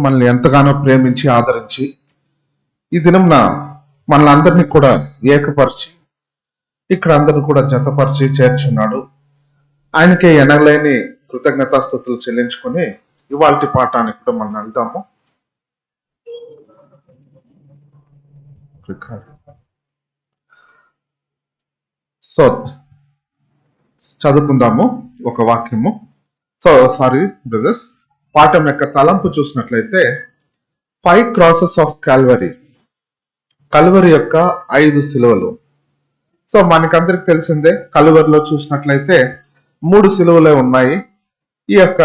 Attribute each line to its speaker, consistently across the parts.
Speaker 1: మనల్ని ఎంతగానో ప్రేమించి ఆదరించి ఈ దినంన మనల్ని కూడా ఏకపరిచి ఇక్కడ అందరిని కూడా జతపరిచి చేర్చున్నాడు. ఆయనకే ఎనలేని కృతజ్ఞతాస్తుతులు చెల్లించుకొని ఇవాల్టి పాఠానికి కూడా మనం వెళ్దాము. సో చదువుకుందాము ఒక వాక్యము. బ్రదర్స్, పాఠం యొక్క తలంపు చూసినట్లయితే 5 crosses ఆఫ్ కాల్వరీ, కల్వరి యొక్క 5 సిలువలు. సో మనకందరికి తెలిసిందే, కల్వరిలో చూసినట్లయితే 3 సిలువలే ఉన్నాయి. ఈ యొక్క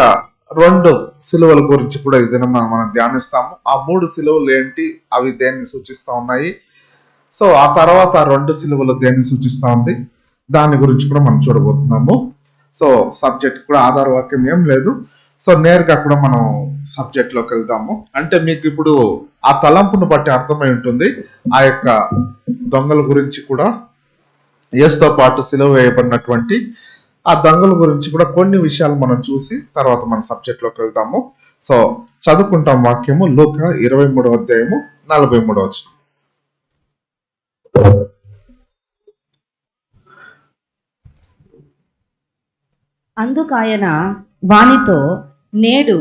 Speaker 1: 2 సిలువల గురించి కూడా ఈ దినం మనం ధ్యానిస్తాము. ఆ 3 సిలువలు ఏంటి, అవి దేన్ని సూచిస్తా ఉన్నాయి, సో ఆ తర్వాత 2 సిలువలు దేన్ని సూచిస్తా ఉంది, దాని గురించి కూడా మనం చూడబోతున్నాము. సో సబ్జెక్ట్ కూడా ఆధార వాక్యం ఏం లేదు. సో నేరుగా కూడా మనం సబ్జెక్ట్ లోకి వెళ్దాము. అంటే మీకు ఇప్పుడు ఆ తలంపును బట్టి అర్థమై ఉంటుంది. ఆ యొక్క దొంగల గురించి కూడా, యేసుతో పాటు సిలువ వేయబడినటువంటి ఆ దొంగల గురించి కూడా కొన్ని విషయాలు మనం చూసి తర్వాత మన సబ్జెక్ట్ లోకి వెళ్దాము. సో చదువుకుంటాం వాక్యము. లూకా 23వ అధ్యాయము 43వ వచనం.
Speaker 2: అందుకాయన వానితో, నేడు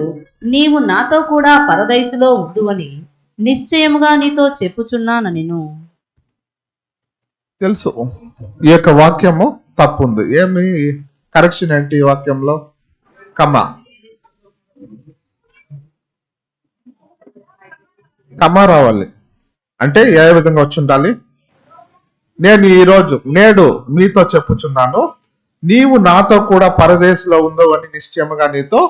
Speaker 2: నీవు నాతో కూడా పరదైసులో ఉందువని నిశ్చయముగా నీతో చెప్పుచున్నానెను.
Speaker 1: తెలుసు ఈ యొక్క వాక్యము తప్పుంది. ఏమి కరెక్షన్ ఏంటి ఈ వాక్యంలో? కమా రావాలి అంటే ఏ విధంగా వచ్చి ఉండాలి? నేడు మీతో చెప్పుచున్నాను, నీవు నాతో కూడా పరదేశంలో ఉందో అని నిశ్చయముగా నీతో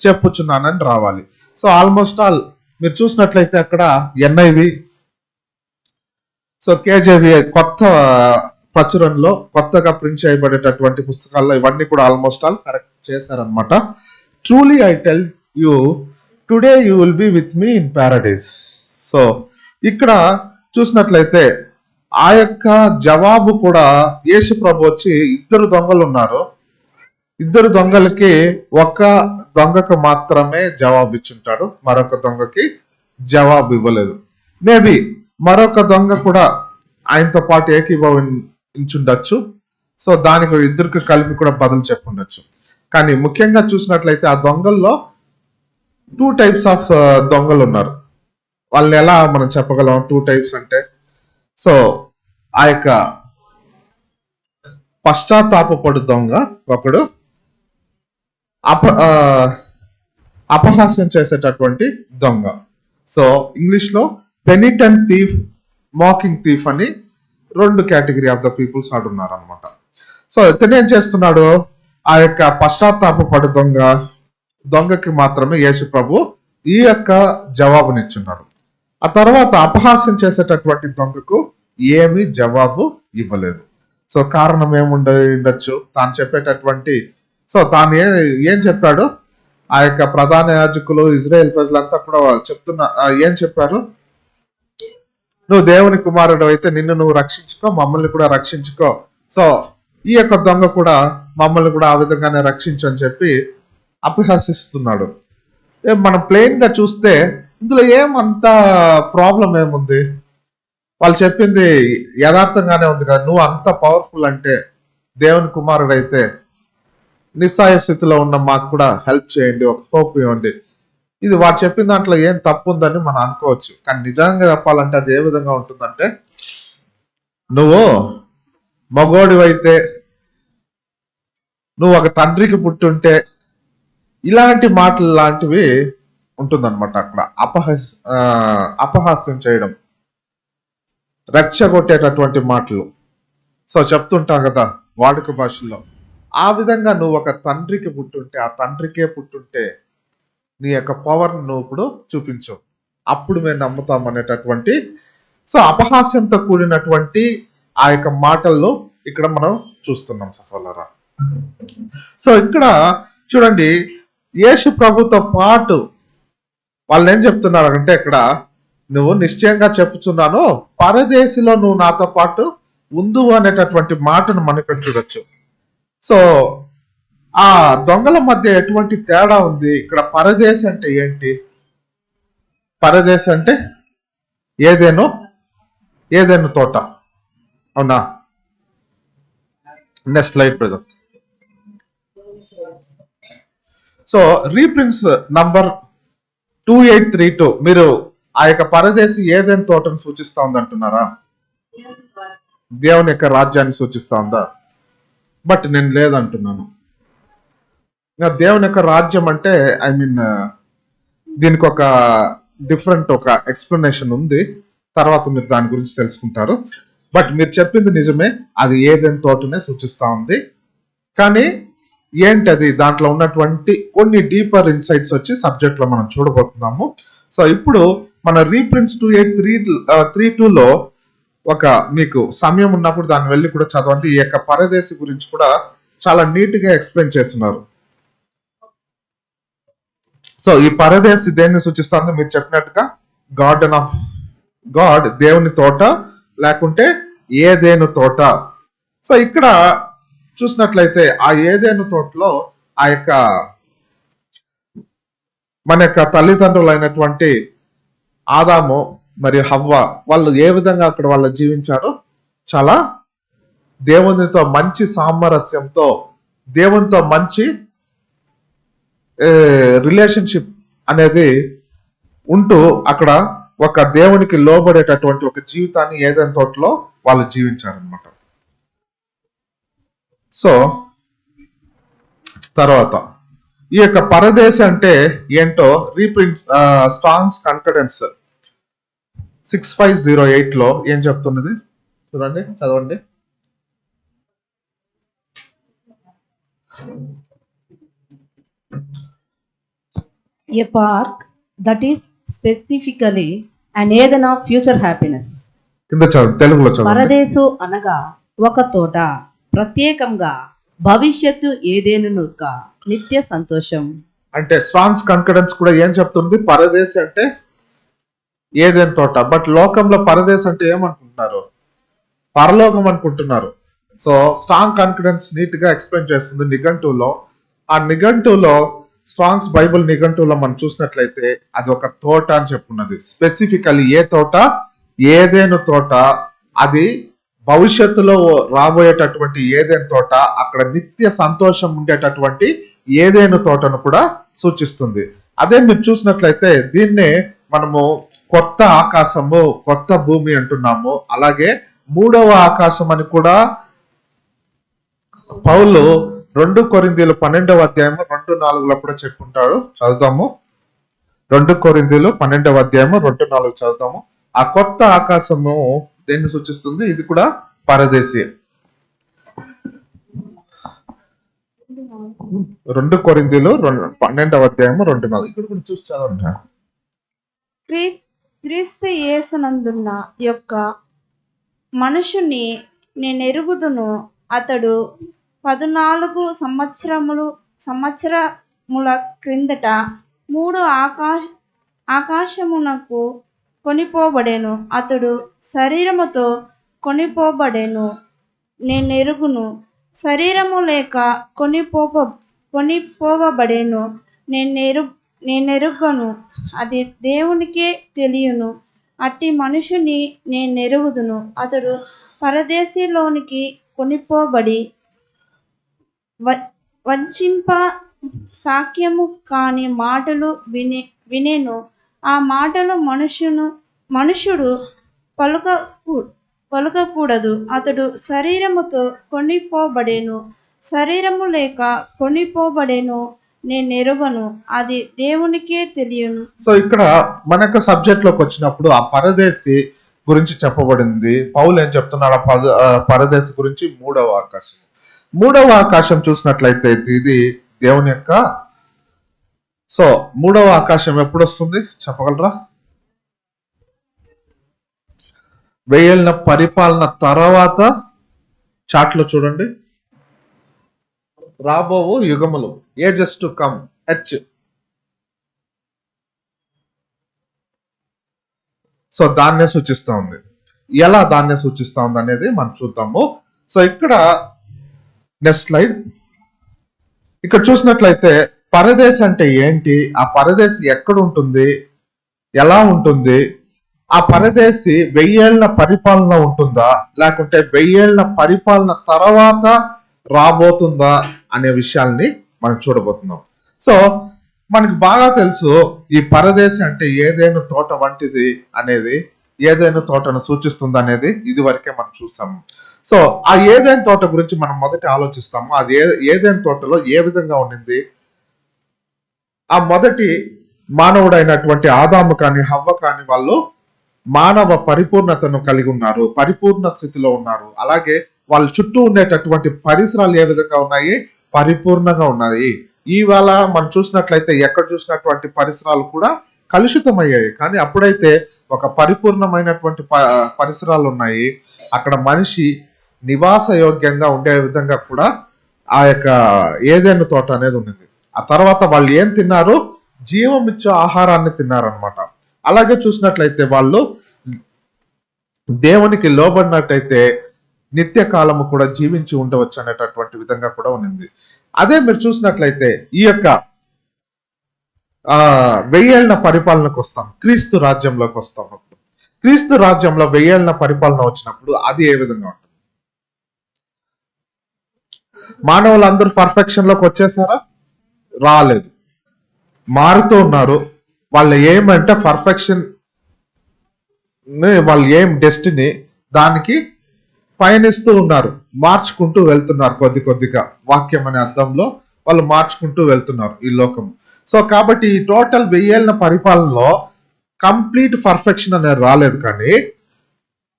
Speaker 1: చెప్పుచున్నానని రావాలి. సో ఆల్మోస్ట్ ఆల్ మీరు చూసినట్లయితే అక్కడ ఎన్ఐవి, సో కేజేవి కొత్త ప్రచురణలో కొత్తగా ప్రింట్ చేయబడేటటువంటి పుస్తకాల్లో ఇవన్నీ కూడా ఆల్మోస్ట్ ఆల్ కరెక్ట్ చేశారనమాట. Truly I tell you today you will be with me in Paradise. So ఇక్కడ చూసినట్లయితే ఆ యొక్క జవాబు కూడా యేసు ప్రభు వచ్చి 2 దొంగలు ఉన్నారు, 2 దొంగలకి ఒక దొంగకు మాత్రమే జవాబు ఇచ్చుంటాడు, మరొక దొంగకి జవాబు ఇవ్వలేదు. మేబీ మరొక దొంగ కూడా ఆయనతో పాటు ఏకీభవించుండొచ్చు. సో దానికి 2కి కలిపి కూడా బదులు చెప్పుండొచ్చు. కానీ ముఖ్యంగా చూసినట్లయితే ఆ దొంగల్లో 2 types ఆఫ్ దొంగలు ఉన్నారు. వాళ్ళని ఎలా మనం చెప్పగలం 2 types అంటే? సో ఆ యొక్క పశ్చాత్తాపపడు దొంగ ఒకడు, అపహాస్యం చేసేటటువంటి దొంగ. సో ఇంగ్లీష్ లో పెనిటెంట్ థీఫ్, మాకింగ్ థీఫ్ అని 2 కేటగిరీ ఆఫ్ ద పీపుల్స్ ఆడున్నారు అనమాట. సో ఇతను ఏం చేస్తున్నాడు, ఆ యొక్క పశ్చాత్తాపపడు దొంగకి మాత్రమే యేసు ప్రభు ఈ యొక్క జవాబునిచ్చున్నాడు. ఆ తర్వాత అపహాస్యం చేసేటటువంటి దొంగకు ఏమి జవాబు ఇవ్వలేదు. సో కారణం ఏముండొచ్చు? తాను చెప్పేటటువంటి, సో తాను ఏం చెప్పాడు, ఆ యొక్క ప్రధాన యాజకులు, ఇజ్రాయెల్ ప్రజలంతా కూడా ఏం చెప్పారు? నువ్వు దేవుని కుమారుడు అయితే నిన్ను నువ్వు రక్షించుకో, మమ్మల్ని కూడా రక్షించుకో. సో ఈ యొక్క దొంగ కూడా మమ్మల్ని కూడా ఆ విధంగానే రక్షించు అని చెప్పి అపహాసిస్తున్నాడు. మనం ప్లెయిన్ గా చూస్తే ఇందులో ఏమంత ప్రాబ్లం ఏముంది? వాళ్ళు చెప్పింది యథార్థంగానే ఉంది కదా. నువ్వు అంత పవర్ఫుల్ అంటే, దేవుని కుమారుడు అయితే నిస్సాయ స్థితిలో ఉన్న మాకు కూడా హెల్ప్ చేయండి, ఒక హోప్ ఇవ్వండి. ఇది వాడు చెప్పిన దాంట్లో ఏం తప్పు ఉందని మనం అనుకోవచ్చు. కానీ నిజంగా చెప్పాలంటే అది ఏ విధంగా ఉంటుందంటే, నువ్వు మగోడివైతే, నువ్వు ఒక తండ్రికి పుట్టుంటే, ఇలాంటి మాటలు లాంటివి ఉంటుందన్నమాట. అక్కడ అపహాస్యం చేయడం, రెచ్చగొట్టేటటువంటి మాటలు. సో చెప్తుంటాం కదా వాడుక భాషల్లో. ఆ విధంగా నువ్వు ఒక తండ్రికి పుట్టుంటే, ఆ తండ్రికే పుట్టుంటే నీ యొక్క పవర్ నువ్వు ఇప్పుడు చూపించు, అప్పుడు మేము నమ్ముతాం అనేటటువంటి, సో అపహాస్యంతో కూడినటువంటి ఆ యొక్క మాటల్లో ఇక్కడ మనం చూస్తున్నాం సహోదరా. సో ఇక్కడ చూడండి, యేసు ప్రభుతో పాటు వాళ్ళు ఏం చెప్తున్నారు అంటే, ఇక్కడ నువ్వు నిశ్చయంగా చెప్పుచున్నాను, పరదేశిలో నువ్వు నాతో పాటు ఉందు అనేటటువంటి మాటను మనం ఇక్కడ చూడొచ్చు. సో ఆ దొంగల మధ్య ఎటువంటి తేడా ఉంది? ఇక్కడ పరదేశి అంటే ఏంటి? పరదేశ్ అంటే ఏదేను తోట, అవునా? Next slide present. So reprints number 2832 మీరు ఆ యొక్క పరదేశి ఏదైనా తోటను సూచిస్తా ఉంది అంటున్నారా? దేవుని యొక్క రాజ్యాన్ని సూచిస్తా ఉందా? బట్ నేను లేదంటున్నాను. ఇంకా దేవుని యొక్క రాజ్యం అంటే ఐ మీన్ దీనికి ఒక డిఫరెంట్ ఒక ఎక్స్ప్లెనేషన్ ఉంది, తర్వాత మీరు దాని గురించి తెలుసుకుంటారు. బట్ మీరు చెప్పింది నిజమే, అది ఏదైనా తోటనే సూచిస్తా ఉంది. కానీ ఏంటది, దాంట్లో ఉన్నటువంటి కొన్ని డీపర్ ఇన్సైట్స్ వచ్చి సబ్జెక్ట్ లో మనం చూడబోతున్నాము. సో ఇప్పుడు మన రీప్రింట్స్ 2832లో ఒక మీకు సమయం ఉన్నప్పుడు దాన్ని వెళ్ళి కూడా చదవండి. ఈ యొక్క పరదేశి గురించి కూడా చాలా నీట్ గా ఎక్స్ప్లెయిన్ చేస్తున్నారు. సో ఈ పరదేశి దేన్ని సూచిస్తుంది? మీరు చెప్పినట్టుగా గార్డెన్ ఆఫ్ గాడ్, దేవుని తోట, లేకుంటే ఏదేను తోట. సో ఇక్కడ చూసినట్లయితే ఆ ఏదేను తోటలో ఆ యొక్క మన యొక్క తల్లిదండ్రులు అయినటువంటి ఆదాము మరియు హవ్వ వాళ్ళు ఏ విధంగా అక్కడ వాళ్ళు జీవించారో, చాలా దేవునితో మంచి సామరస్యంతో, దేవునితో మంచి రిలేషన్షిప్ అనేది ఉంటూ అక్కడ ఒక దేవునికి లోబడేటటువంటి ఒక జీవితాన్ని ఏదైనా తోటలో వాళ్ళు జీవించారనమాట. సో తర్వాత ఈ యొక్క పరదేశి అంటే ఏంటో రీప్రింట్స్ స్ట్రాంగ్స్ కన్కరెన్స్ 6508 లో ఏం చెప్తున్నది చూడండి, చదవండి.
Speaker 2: A park that is specifically an Eden of future happiness.
Speaker 1: కింద చదువు, తెలుగులో చదవండి.
Speaker 2: పరదేశు అనగా ఒక తోట, ప్రత్యేకంగా భవిష్యత్తు ఏదేను నిత్య సంతోషం.
Speaker 1: అంటే స్ట్రాంగ్స్ కన్కరెన్స్ కూడా ఏం చెప్తుంది? పరదేశి అంటే ఏదేని తోట. బట్ లోకంలో పరదేశి అంటే ఏమనుకుంటున్నారు? పరలోకం అనుకుంటున్నారు. సో స్ట్రాంగ్ కాన్ఫిడెన్స్ నీట్ గా ఎక్స్ప్లెయిన్ చేస్తుంది నిఘంటువులో. ఆ నిఘంటువులో స్ట్రాంగ్స్ బైబుల్ నిఘంటువులో మనం చూసినట్లయితే అది ఒక తోట అని చెప్పున్నది. స్పెసిఫికల్లీ ఏ తోట? ఏదేను తోట. అది భవిష్యత్తులో రాబోయేటటువంటి ఏదేను తోట, అక్కడ నిత్య సంతోషం ఉండేటటువంటి ఏదేను తోటను కూడా సూచిస్తుంది. అదే మీరు చూసినట్లయితే దీన్నే మనము కొత్త ఆకాశము, కొత్త భూమి అంటున్నాము. అలాగే మూడవ ఆకాశం అని కూడా పౌలు 2 కొరింథీయులు 12వ అధ్యాయము 2:4 కూడా చెప్పుకుంటాడు. చదువుతాము. 2 కొరింథీయులు 12వ అధ్యాయము 2:4 చదువుతాము. ఆ కొత్త ఆకాశము దేన్ని సూచిస్తుంది? ఇది కూడా పరదేశి. 2 కొరింథీయులు 12వ అధ్యాయము 2:4 ఇక్కడ కూడా చూసి చదవండి.
Speaker 3: క్రీస్తు యేసునందున్న యొక్క మనుషుని నేనెరుగుదును, అతడు 14 సంవత్సరముల క్రిందట 3 ఆకాశమునకు కొనిపోబడెను. అతడు శరీరముతో కొనిపోబడెను, నేనెరుగును. శరీరము లేక కొనిపోబడెను, నేనెరుగను. అది దేవునికే తెలియను. అట్టి మనుషుని నేనెరుగుదును. అతడు పరదేశిలోనికి కొనిపోబడి వంచింప సాఖ్యము కాని మాటలు వినెను. ఆ మాటలు మనుషుడు పలుకకూడదు. అతడు శరీరముతో కొనిపోబడెను, శరీరము లేక కొనిపోబడెను, నేనెరుగను. అది దేవునికే తెలియను.
Speaker 1: సో ఇక్కడ మనకు సబ్జెక్ట్ లోకి వచ్చినప్పుడు ఆ పరదేశి గురించి చెప్పబడింది. పౌలు ఏం చెప్తున్నాడు? పరదేశి గురించి మూడవ ఆకాశం. మూడవ ఆకాశం చూసినట్లయితే ఇది దేవుని యొక్క, సో మూడవ ఆకాశం ఎప్పుడు వస్తుంది చెప్పగలరా? 1000 ఏళ్ల పరిపాలన తర్వాత చాట్లో చూడండి, రాబోవు యుగములు, ages to come, H. So దాన్నే సూచిస్తా ఉంది. ఎలా దాన్నే సూచిస్తా ఉంది అనేది మనం చూద్దాము. సో ఇక్కడ నెక్స్ట్ స్లైడ్. ఇక్కడ చూసినట్లయితే పరదేశి అంటే ఏంటి, ఆ పరదేశి ఎక్కడ ఉంటుంది, ఎలా ఉంటుంది, ఆ పరదేశి 1000 ఏళ్ల పరిపాలన ఉంటుందా లేకుంటే 1000 ఏళ్ల పరిపాలన తర్వాత రాబోతుందా అనే విషయాల్ని మనం చూడబోతున్నాం. సో మనకి బాగా తెలుసు ఈ పరదేశి అంటే ఏదైనా తోట వంటిది అనేది, ఏదైనా తోటను సూచిస్తుంది అనేది ఇది వరకే మనం చూసాము. సో ఆ ఏదైనా తోట గురించి మనం మొదట ఆలోచిస్తాము. అది ఏదైనా తోటలో ఏ విధంగా ఉండింది, ఆ మొదటి మానవుడైనటువంటి ఆదాము కానీ హవ్వ కానీ వాళ్ళు మానవ పరిపూర్ణతను కలిగి ఉన్నారు, పరిపూర్ణ స్థితిలో ఉన్నారు. అలాగే వాళ్ళ చుట్టూ ఉండేటటువంటి పరిసరాలు ఏ విధంగా ఉన్నాయి, పరిపూర్ణంగా ఉన్నాయి. ఇవాళ మనం చూసినట్లయితే ఎక్కడ చూసినటువంటి పరిసరాలు కూడా కలుషితమయ్యాయి. కానీ అప్పుడైతే ఒక పరిపూర్ణమైనటువంటి పరిసరాలు ఉన్నాయి. అక్కడ మనిషి నివాస యోగ్యంగా ఉండే విధంగా కూడా ఆ యొక్క ఏదైనా తోట అనేది ఉండింది. ఆ తర్వాత వాళ్ళు ఏం తిన్నారు, జీవం ఇచ్చే ఆహారాన్ని తిన్నారనమాట. అలాగే చూసినట్లయితే వాళ్ళు దేవునికి లోబడినట్టయితే నిత్య కాలము కూడా జీవించి ఉండవచ్చు అనేటటువంటి విధంగా కూడా ఉన్నింది. అదే మీరు చూసినట్లయితే ఈ యొక్క 1000 ఏళ్ల పరిపాలనకు వస్తాం, క్రీస్తు రాజ్యంలోకి వస్తాం. క్రీస్తు రాజ్యంలో 1000 ఏళ్ల పరిపాలన వచ్చినప్పుడు అది ఏ విధంగా ఉంటుంది? మానవులందరూ పర్ఫెక్షన్ లోకి వచ్చేసారా? రాలేదు, మారుతూ ఉన్నారు. వాళ్ళ ఏమంటే పర్ఫెక్షన్, వాళ్ళ ఏం డెస్టినీ దానికి పయనిస్తూ ఉన్నారు, మార్చుకుంటూ వెళ్తున్నారు. కొద్ది కొద్దిగా వాక్యం అనే అర్థంలో వాళ్ళు మార్చుకుంటూ వెళ్తున్నారు ఈ లోకం. సో కాబట్టి ఈ టోటల్ 1000 ఏళ్ల పరిపాలనలో కంప్లీట్ పర్ఫెక్షన్ అనేది రాలేదు, కానీ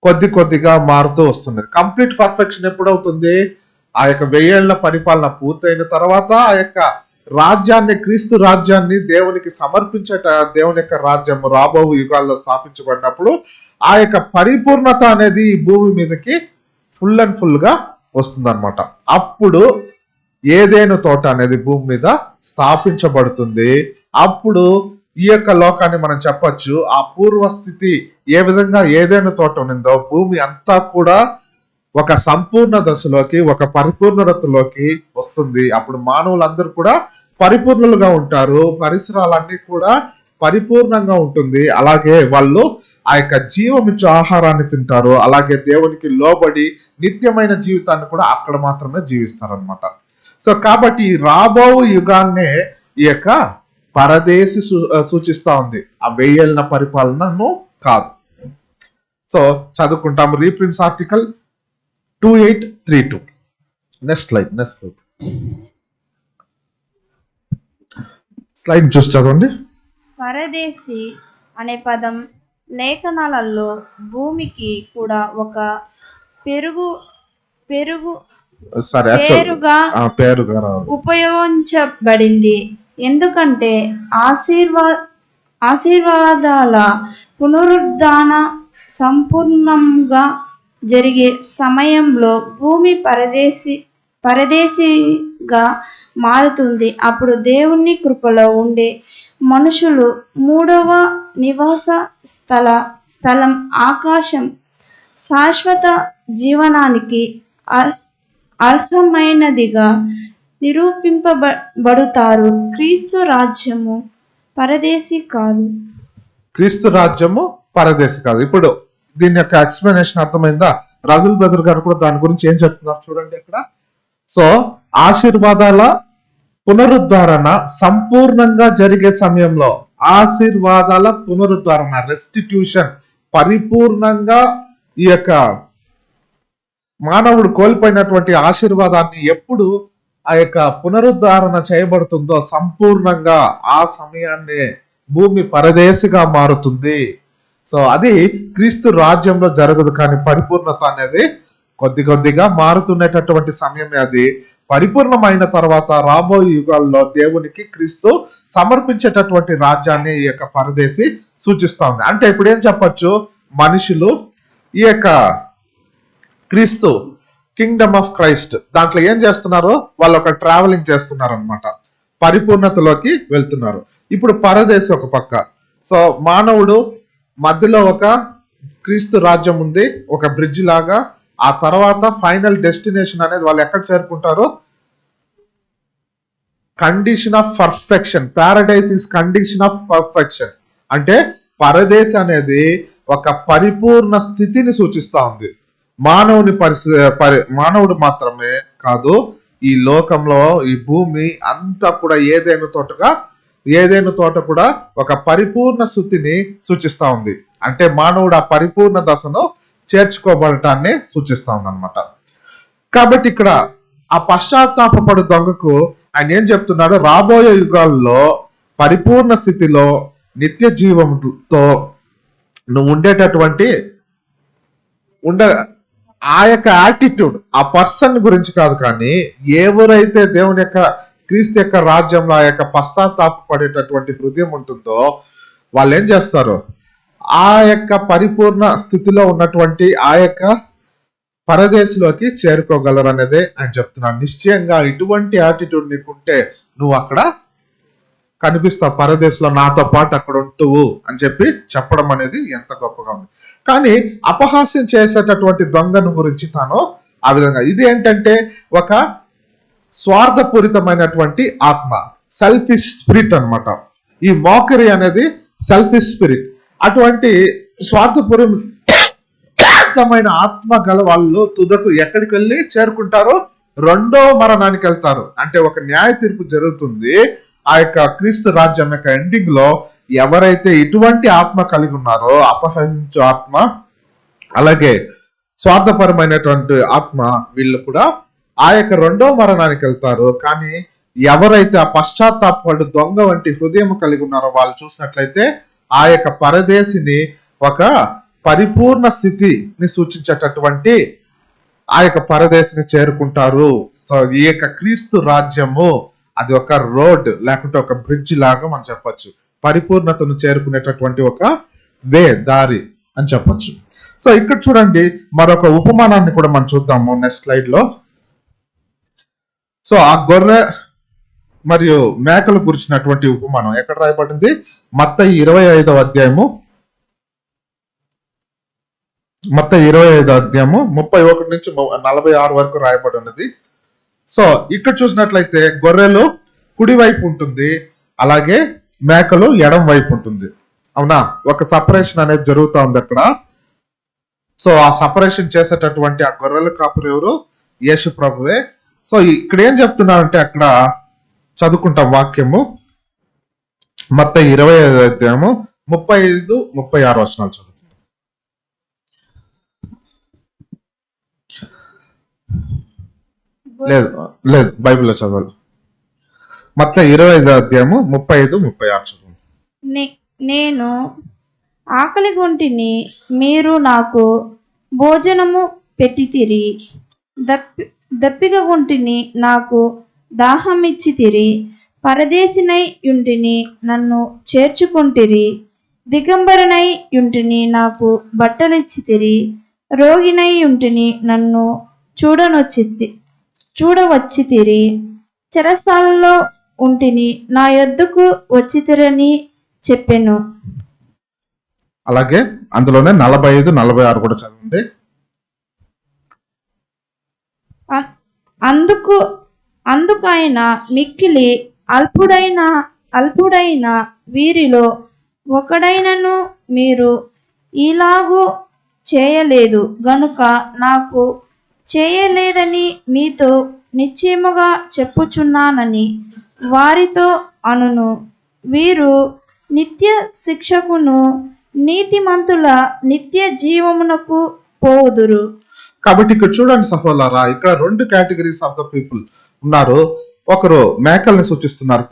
Speaker 1: కొద్ది కొద్దిగా మారుతూ వస్తుంది. కంప్లీట్ పర్ఫెక్షన్ ఎప్పుడవుతుంది? ఆ యొక్క 1000 ఏళ్ల పరిపాలన పూర్తయిన తర్వాత ఆ యొక్క రాజ్యాన్ని, క్రీస్తు రాజ్యాన్ని దేవునికి సమర్పించేట దేవుని యొక్క రాజ్యం రాబో యుగాల్లో స్థాపించబడినప్పుడు ఆ యొక్క పరిపూర్ణత అనేది ఈ భూమి మీదకి ఫుల్ అండ్ ఫుల్ గా వస్తుంది అనమాట. అప్పుడు ఏదైనా తోట అనేది భూమి మీద స్థాపించబడుతుంది. అప్పుడు ఈ యొక్క లోకాన్ని మనం చెప్పొచ్చు, ఆ పూర్వస్థితి ఏ విధంగా ఏదైనా తోట ఉన్నిందో భూమి అంతా కూడా ఒక సంపూర్ణ దశలోకి, ఒక పరిపూర్ణతలోకి వస్తుంది. అప్పుడు మానవులందరూ కూడా పరిపూర్ణులుగా ఉంటారు, పరిసరాలన్నీ కూడా పరిపూర్ణంగా ఉంటుంది. అలాగే వాళ్ళు ఆ యొక్క జీవం ఇచ్చే ఆహారాన్ని తింటారు. అలాగే దేవునికి లోబడి నిత్యమైన జీవితాన్ని కూడా అక్కడ మాత్రమే జీవిస్తారనమాట. సో కాబట్టి రాబో యుగాన్నే ఈ యొక్క పరదేశి సూచిస్తా ఉంది, ఆ 1000 ఏళ్ల పరిపాలనను కాదు. సో చదువుకుంటాము రీప్రిన్స్ ఆర్టికల్ 2832. నెక్స్ట్ స్లైడ్ చూసి చదవండి.
Speaker 3: పరదేశి అనే పదం లేఖనాలలో భూమికి కూడా ఒక పేరుగా ఉపయోగించబడింది. ఎందుకంటే ఆశీర్వాదాల పునరుద్ధాన సంపూర్ణంగా జరిగే సమయంలో భూమి పరదేశిగా మారుతుంది. అప్పుడు దేవుని కృపలో ఉండే మనుషులు మూడవ నివాస స్థలం ఆకాశం శాశ్వత జీవనానికి అర్హమైనదిగా నిరూపింపబడుతారు. క్రీస్తు రాజ్యము పరదేశి కాదు.
Speaker 1: క్రీస్తు రాజ్యము పరదేశి కాదు. ఇప్పుడు దీని యొక్క ఎక్స్ప్లెనేషన్ అర్థమైందా? రజుల్ బ్రదర్ గారు కూడా దాని గురించి ఏం చెప్తున్నారు చూడండి ఇక్కడ. సో ఆశీర్వాదాల పునరుద్ధరణ సంపూర్ణంగా జరిగే సమయంలో, ఆశీర్వాదాల పునరుద్ధరణ రెస్టిట్యూషన్ పరిపూర్ణంగా ఈ యొక్క మానవుడు కోల్పోయినటువంటి ఆశీర్వాదాన్ని ఎప్పుడు ఆ యొక్క పునరుద్ధరణ చేయబడుతుందో సంపూర్ణంగా ఆ సమయాన్ని భూమి పరదేశిగా మారుతుంది. సో అది క్రీస్తు రాజ్యంలో జరగదు, కానీ పరిపూర్ణత అనేది కొద్ది కొద్దిగా మారుతున్నటువంటి సమయమే. అది పరిపూర్ణమైన తర్వాత రాబోయే యుగాల్లో దేవునికి క్రీస్తు సమర్పించేటటువంటి రాజ్యాన్ని ఈ యొక్క పరదేశి సూచిస్తా ఉంది. అంటే ఇప్పుడు ఏం చెప్పొచ్చు, మనుషులు ఈ యొక్క క్రీస్తు కింగ్డమ్ ఆఫ్ క్రైస్ట్ దాంట్లో ఏం చేస్తున్నారు, వాళ్ళు ఒక ట్రావెలింగ్ చేస్తున్నారు అనమాట, పరిపూర్ణతలోకి వెళ్తున్నారు. ఇప్పుడు పరదేశి ఒక పక్క. సో మానవుడు మధ్యలో ఒక క్రీస్తు రాజ్యం ఉంది, ఒక బ్రిడ్జ్ లాగా. ఆ తర్వాత ఫైనల్ డెస్టినేషన్ అనేది వాళ్ళు ఎక్కడ చేరుకుంటారు, condition of perfection. Paradise is condition of perfection. అంటే పరదేశి అనేది ఒక పరిపూర్ణ స్థితిని సూచిస్తా ఉంది. మానవుడు మాత్రమే కాదు, ఈ లోకంలో ఈ భూమి అంతా కూడా ఏదైనా తోట కూడా ఒక పరిపూర్ణ స్థితిని సూచిస్తా ఉంది. అంటే మానవుడు ఆ పరిపూర్ణ దశను చేర్చుకోబడటాన్ని సూచిస్తా ఉంది అనమాట. కాబట్టి ఇక్కడ ఆ పశ్చాత్తాపపడు దొంగకు ఆయన ఏం చెప్తున్నాడు, రాబోయే యుగాల్లో పరిపూర్ణ స్థితిలో నిత్య జీవంతో నువ్వు ఉండేటటువంటి ఆ యొక్క యాటిట్యూడ్, ఆ పర్సన్ గురించి కాదు, కానీ ఎవరైతే దేవుని యొక్క క్రీస్తు యొక్క రాజ్యంలో ఆ యొక్క పశ్చాత్తాపపడేటటువంటి హృదయం ఉంటుందో వాళ్ళు ఏం చేస్తారు, ఆ యొక్క పరిపూర్ణ స్థితిలో ఉన్నటువంటి ఆ యొక్క పరదేశంలోకి చేరుకోగలరు అనేది ఆయన చెప్తున్నాను. నిశ్చయంగా ఇటువంటి యాటిట్యూడ్ నీకుంటే నువ్వు అక్కడ కనిపిస్తావు, పరదేశంలో నాతో పాటు అక్కడ ఉంటువు అని చెప్పడం అనేది ఎంత గొప్పగా ఉంది. కానీ అపహాస్యం చేసేటటువంటి దొంగను గురించి తాను ఆ విధంగా, ఇది ఏంటంటే ఒక స్వార్థపూరితమైనటువంటి ఆత్మ, సెల్ఫిష్ స్పిరిట్ అన్నమాట. ఈ మోకరి అనేది సెల్ఫిష్ స్పిరిట్. అటువంటి స్వార్థపూరితమైన ఆత్మ గల వాళ్ళు తుదకు ఎక్కడికి వెళ్ళి చేరుకుంటారో, రెండో మరణానికి వెళ్తారు. అంటే ఒక న్యాయ తీర్పు జరుగుతుంది. ఆ యొక్క క్రీస్తు రాజ్యం యొక్క ఎండింగ్ లో ఎవరైతే ఇటువంటి ఆత్మ కలిగి ఉన్నారో, అపహరించు ఆత్మ, అలాగే స్వార్థపరమైనటువంటి ఆత్మ, వీళ్ళు కూడా ఆ యొక్క రెండో మరణానికి వెళ్తారు. కానీ ఎవరైతే ఆ పశ్చాత్తాపడు దొంగ వంటి హృదయం కలిగి ఉన్నారో వాళ్ళు చూసినట్లయితే ఆ యొక్క పరదేశిని ఒక పరిపూర్ణ స్థితిని సూచించేటటువంటి ఆ యొక్క పరదేశిని చేరుకుంటారు. సో ఈ యొక్క క్రీస్తు రాజ్యము అది ఒక రోడ్ లేకుంటే ఒక బ్రిడ్జ్ లాగా మనం చెప్పొచ్చు, పరిపూర్ణతను చేరుకునేటటువంటి ఒక దారి అని చెప్పొచ్చు. సో ఇక్కడ చూడండి, మరొక ఉపమానాన్ని కూడా మనం చూద్దాము నెక్స్ట్ స్లైడ్ లో. సో ఆ గొర్రె మరియు మేకలు గురించినటువంటి ఉపమానం ఎక్కడ రాయబడింది, మత్తయి 25వ అధ్యాయము 31 నుంచి 46 వరకు రాయబడి ఉన్నది. సో ఇక్కడ చూసినట్లయితే గొర్రెలు కుడి వైపు ఉంటుంది, అలాగే మేకలు ఎడం వైపు ఉంటుంది. అవునా, ఒక సపరేషన్ అనేది జరుగుతూ ఉంది అక్కడ. సో ఆ సపరేషన్ చేసేటటువంటి ఆ గొర్రెల కాపురు ఎవరు, యేసు ప్రభువే. సో ఇక్కడ ఏం చెప్తున్నారంటే, అక్కడ చదువుకుంటాం వాక్యము, మత్తయి 25వ అధ్యాయము 35-36 వచనాలు చదువు. లేదు బైబిల్లో చదవాలి. మత్తయి 25వ అధ్యాయము 35-36 చదువు.
Speaker 3: నేను ఆకలి గొంటిని, మీరు నాకు భోజనము పెట్టితిరి. దప్పిక గొంటిని, నాకు దాహమిచ్చితిరి. పరదేశినై యుంటిని, నన్ను చేర్చుకొంటిరి. దిగంబరనై యుంటిని, నాకు బట్టలిచ్చితిరి. రోగినై యుంటిని, నన్ను చూడవచ్చితిరి. చెరసాలలో ఉంటిని, నా యొద్దకు వచ్చితిరని చెప్పెను.
Speaker 1: అలాగే అందులోనే 45-46 కూడా చదవండి.
Speaker 3: అందుకైన మిక్కిలి అల్పుడైన వీరిలో ఒకడైనను మీరు ఇలాగూ చేయలేదు గనుక నాకు చేయలేదని మీతో నిశ్చయముగా చెప్పుచున్నానని వారితో అనును. వీరు నిత్య శిక్షకును, నీతిమంతుల నిత్య జీవమునకు పోవుదురు.
Speaker 1: కాబట్టి ఇక్కడ చూడండి సహోదరా, ఇక్కడ 2 కేటగిరీస్ ఆఫ్ ద పీపుల్ ఉన్నారు. ఒకరు మేకల్ని సూచిస్తున్నారు,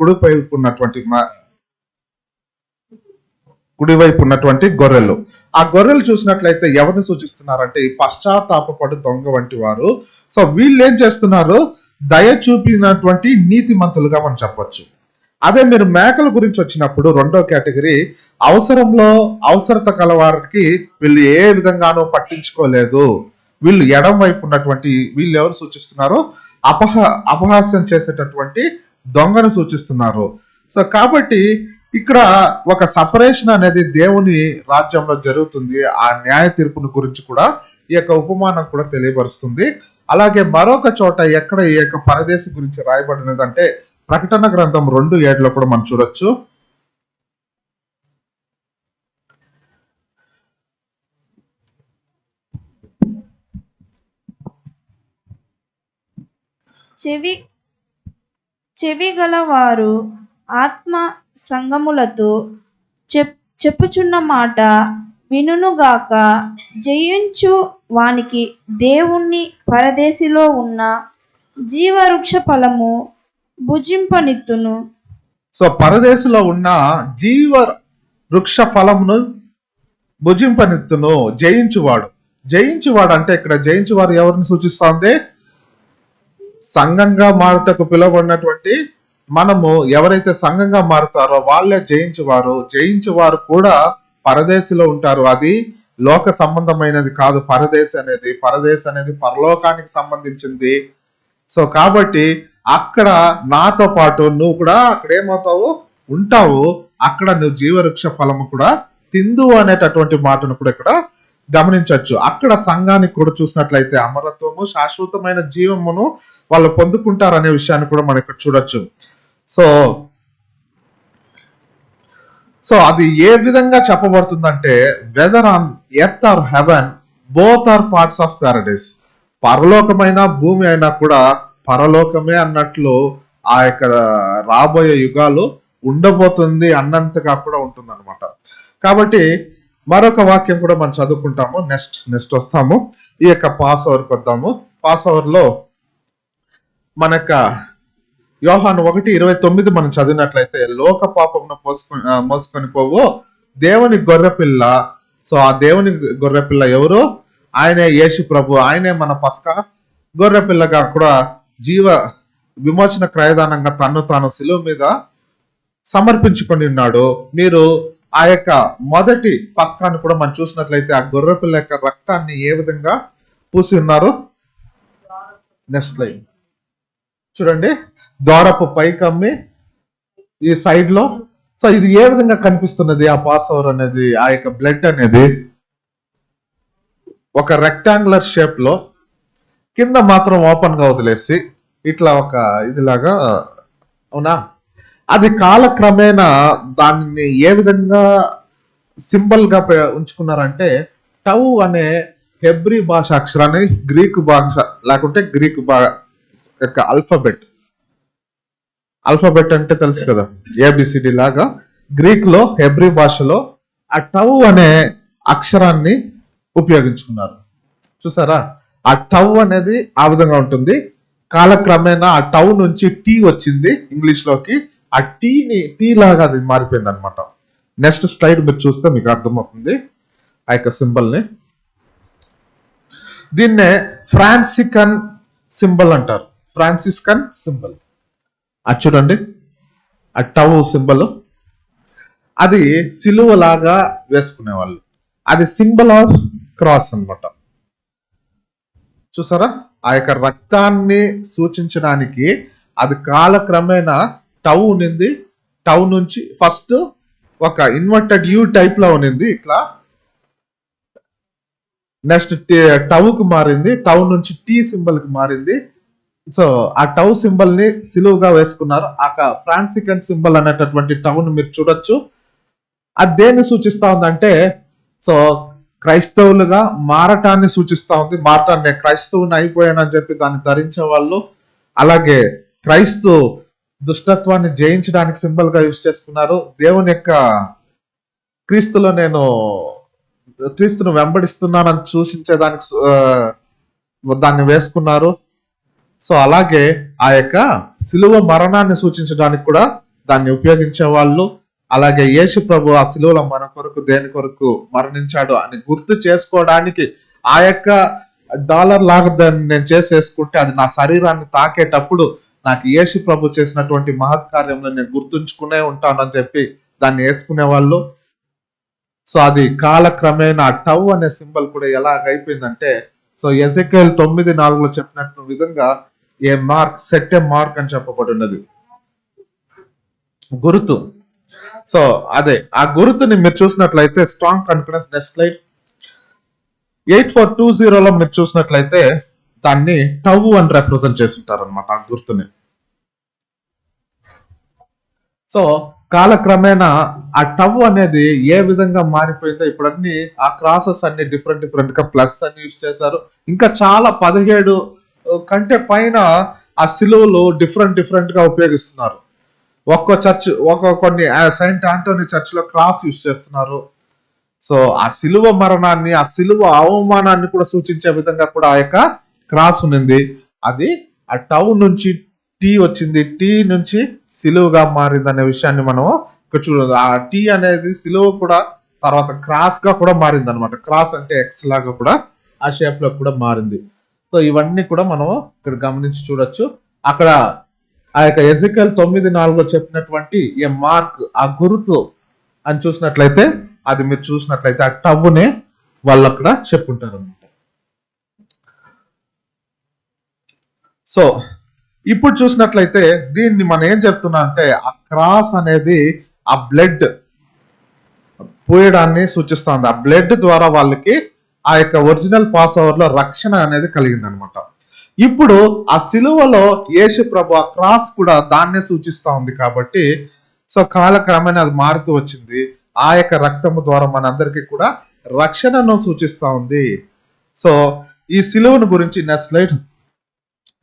Speaker 1: కుడివైపు ఉన్నటువంటి గొర్రెలు. ఆ గొర్రెలు చూసినట్లయితే ఎవరిని సూచిస్తున్నారంటే ఈ పశ్చాత్తాపపడు దొంగ వంటి వారు. సో వీళ్ళు ఏం చేస్తున్నారు, దయ చూపినటువంటి నీతిమంతులుగా మనం చెప్పొచ్చు. అదే మీరు మేకల గురించి వచ్చినప్పుడు రెండో కేటగిరీ, అవసరత కలవారికి వీళ్ళు ఏ విధంగానూ పట్టించుకోలేదు. వీళ్ళు ఎడం వైపు ఉన్నటువంటి వీళ్ళు ఎవరు సూచిస్తున్నారు, అపహాస్యం చేసేటటువంటి దొంగను సూచిస్తున్నారు. సో కాబట్టి ఇక్కడ ఒక సపరేషన్ అనేది దేవుని రాజ్యంలో జరుగుతుంది. ఆ న్యాయ తీర్పును గురించి కూడా ఈ యొక్క ఉపమానం కూడా తెలియపరుస్తుంది. అలాగే మరొక చోట ఎక్కడ ఈ యొక్క పరదేశం గురించి రాయబడినది అంటే ప్రకటన గ్రంథం 2:7 కూడా మనం చూడొచ్చు.
Speaker 3: చెవిగలవారు ఆత్మ సంగములతో చెప్పుచున్న మాట వినుగాక. జయించు వానికి దేవుని పరదేశిలో ఉన్న జీవవృక్ష ఫలము భుజింపనిత్తును.
Speaker 1: సో పరదేశంలో ఉన్న జీవ వృక్ష ఫలమును భుజింపనిత్తును. జయించువాడు అంటే ఇక్కడ జయించువారు ఎవరిని సూచిస్తుంది? సంఘంగా మారుటకు పిలువబడినటువంటి మనము ఎవరైతే సంఘంగా మారుతారో వాళ్ళే జయించువారు కూడా పరదేశిలో ఉంటారు. అది లోక సంబంధమైనది కాదు. పరదేశి అనేది పరలోకానికి సంబంధించింది. సో కాబట్టి అక్కడ నాతో పాటు నువ్వు కూడా అక్కడ ఏమవుతావు? ఉంటావు. అక్కడ నువ్వు జీవవృక్ష ఫలము కూడా తిందు అనేటటువంటి మాటను కూడా ఇక్కడ గమనించవచ్చు. అక్కడ సంఘానికి కూడా చూసినట్లయితే అమరత్వము, శాశ్వతమైన జీవమును వాళ్ళు పొందుకుంటారు అనే విషయాన్ని కూడా మనం ఇక్కడ చూడొచ్చు. సో అది ఏ విధంగా చెప్పబడుతుందంటే, whether on earth or heaven both are parts of paradise. పరలోకమైన భూమి అయినా కూడా పరలోకమే అన్నట్లు ఆ యొక్క రాబోయే యుగాలు ఉండబోతుంది అన్నంతగా కూడా ఉంటుంది అనమాట. కాబట్టి మరొక వాక్యం కూడా మనం చదువుకుంటాము. నెక్స్ట్ వస్తాము. ఈ యొక్క పాస్ ఓవర్కి వద్దాము. పాస్ ఓవర్ లో మనక యోహాను 1:29 మనం చదివినట్లయితే, లోక పాపమును మోసుకొని పోవు దేవుని గొర్రెపిల్ల. సో ఆ దేవుని గొర్రెపిల్ల ఎవరు? ఆయనే యేసు ప్రభు. ఆయనే మన పస్కా గొర్రెపిల్లగా కూడా జీవ విమోచన క్రయదానంగా తన్ను తాను శిలువ మీద సమర్పించుకొని ఉన్నాడు. మీరు ఆ యొక్క మొదటి పస్కాను కూడా మనం చూసినట్లయితే ఆ గొర్రెపిల్ల యొక్క రక్తాన్ని ఏ విధంగా పూసి ఉన్నారు? నెక్స్ట్ లైన్ చూడండి. ద్వారపు పైకమ్మి ఈ సైడ్ లో. సో ఇది ఏ విధంగా కనిపిస్తున్నది? ఆ పాస్ ఓవర్ అనేది, ఆ యొక్క బ్లడ్ అనేది ఒక రెక్టాంగులర్ షేప్ లో కింద మాత్రం ఓపెన్ గా వదిలేసి ఇట్లా ఒక ఇదిలాగా, అవునా? అది కాలక్రమేణా దాన్ని ఏ విధంగా సింబల్ గా ఉంచుకున్నారంటే, టౌ అనే హెబ్రీ భాష అక్షరాన్ని గ్రీకు భాష లేకుంటే గ్రీకు యొక్క ఆల్ఫాబెట్ అంటే తెలుసు కదా, ఏబిసిడి లాగా గ్రీక్ లో హెబ్రీ భాషలో ఆ టౌ అనే అక్షరాన్ని ఉపయోగించుకున్నారు. చూసారా? ఆ టౌ అనేది ఆ విధంగా ఉంటుంది. కాలక్రమేణా ఆ టౌ నుంచి టీ వచ్చింది ఇంగ్లీష్ లోకి. ఆ టీ లాగా అది మారిపోయింది అనమాట. నెక్స్ట్ స్లైడ్ మీరు చూస్తే మీకు అర్థమవుతుంది ఆ యొక్క సింబల్ ని. దీన్నే ఫ్రాన్సికన్ సింబల్ అంటారు. ఫ్రాన్సిస్కన్ సింబల్ అది చూడండి. ఆ టౌ సింబల్ అది సిలువ లాగా వేసుకునేవాళ్ళు. అది సింబల్ ఆఫ్ క్రాస్ అన్నమాట. చూసారా? ఆ యొక్క రక్తాన్ని సూచించడానికి అది కాలక్రమేణా టౌ ఉన్నింది. టౌ నుంచి ఫస్ట్ ఒక ఇన్వర్టెడ్ యూ టైప్ లో ఉన్నింది ఇట్లా. నెక్స్ట్ టౌకు మారింది. టౌ నుంచి టీ సింబల్ కి మారింది. సో ఆ టౌ సింబల్ ని సిలువుగా వేసుకున్నారు. ఆ ఫ్రాన్సికన్ సింబల్ అనేటటువంటి టౌన్ మీరు చూడొచ్చు. అది దేన్ని సూచిస్తా ఉందంటే, సో క్రైస్తవులుగా మారటాన్ని సూచిస్తా ఉంది. మారటాన్ని, క్రైస్తవుని అయిపోయానని చెప్పి దాన్ని ధరించే వాళ్ళు, అలాగే క్రైస్తు దుష్టత్వాన్ని జయించడానికి సింబల్ గా యూజ్ చేసుకున్నారు. దేవుని యొక్క క్రీస్తులో నేను క్రీస్తును వెంబడిస్తున్నానని సూచించేదానికి దాన్ని వేసుకున్నారు. సో అలాగే ఆ యొక్క సిలువ మరణాన్ని సూచించడానికి కూడా దాన్ని ఉపయోగించే వాళ్ళు. అలాగే యేసు ప్రభు ఆ సిలువలో మన కొరకు దేని కొరకు మరణించాడు అని గుర్తు చేసుకోవడానికి ఆ యొక్క డాలర్ లాగా దాన్ని నేను చేసేసుకుంటే అది నా శరీరాన్ని తాకేటప్పుడు నాకు యేసు ప్రభు చేసినటువంటి మహత్కార్యంలో నేను గుర్తుంచుకునే ఉంటానని చెప్పి దాన్ని వేసుకునే వాళ్ళు. సో అది కాలక్రమేణా టౌ అనే సింబల్ కూడా ఎలాగైపోయిందంటే, సో ఎజెకియల్ 9:4 చెప్పినట్టు విధంగా a mark set a mark అని చెప్పబడినది, గుర్తు. సో అదే ఆ గుర్తుని మీరు చూసినట్లయితే స్ట్రాంగ్ కాన్ఫిడెన్స్. Next slide. 8420లో మీరు చూసినట్లయితే దాన్ని టౌ అని రిప్రజెంట్ చేస్తుంటారు అనమాట ఆ గుర్తుని. సో కాలక్రమేణా ఆ టౌ అనేది ఏ విధంగా మారిపోయిందో ఇప్పుడు అన్ని ఆ క్రాసెస్ అన్ని డిఫరెంట్ గా ప్లస్ అని యూజ్ చేశారు. ఇంకా చాలా 17 కంటే పైన ఆ సిలువలు డిఫరెంట్ గా ఉపయోగిస్తున్నారు. కొన్ని సెయింట్ ఆంటోనీ చర్చ్ లో క్రాస్ యూజ్ చేస్తున్నారు. సో ఆ సిలువ మరణాన్ని, ఆ సిలువ అవమానాన్ని కూడా సూచించే విధంగా కూడా ఆ యొక్క క్రాస్ ఉన్నింది. అది ఆ టౌన్ నుంచి టీ వచ్చింది, టీ నుంచి సిలువగా మారింది అనే విషయాన్ని మనం ఇక్కడ చూడదు. ఆ టీ అనేది సిలువ కూడా తర్వాత క్రాస్ గా కూడా మారింది అనమాట. క్రాస్ అంటే ఎక్స్ లాగా కూడా ఆ షేప్ లో కూడా మారింది. సో ఇవన్నీ కూడా మనం ఇక్కడ గమనించి చూడొచ్చు. అక్కడ ఆ యొక్క ఎజికల్ 9:4 చెప్పినటువంటి ఏ మార్క్, ఆ గుర్తు అని చూసినట్లయితే, అది మీరు చూసినట్లయితే ఆ టవ్వునే వాళ్ళు అక్కడ చెప్పుంటారు అనమాట. సో ఇప్పుడు చూసినట్లయితే దీన్ని మనం ఏం చెప్తున్నా అంటే, ఆ క్రాస్ అనేది ఆ బ్లడ్ పోయడాన్ని సూచిస్తుంది. ఆ బ్లడ్ ద్వారా వాళ్ళకి ఆ యొక్క ఒరిజినల్ పాస్ ఓవర్ లో రక్షణ అనేది కలిగింది అనమాట. ఇప్పుడు ఆ సిలువలో యేసు ప్రభు ఆ క్రాస్ కూడా దాన్నే సూచిస్తా ఉంది కాబట్టి, సో కాలక్రమేణా అది మారుతూ వచ్చింది. ఆ యొక్క రక్తము ద్వారా మనందరికీ కూడా రక్షణను సూచిస్తా ఉంది. సో ఈ సిలువను గురించి నెక్స్ట్ స్లైడ్.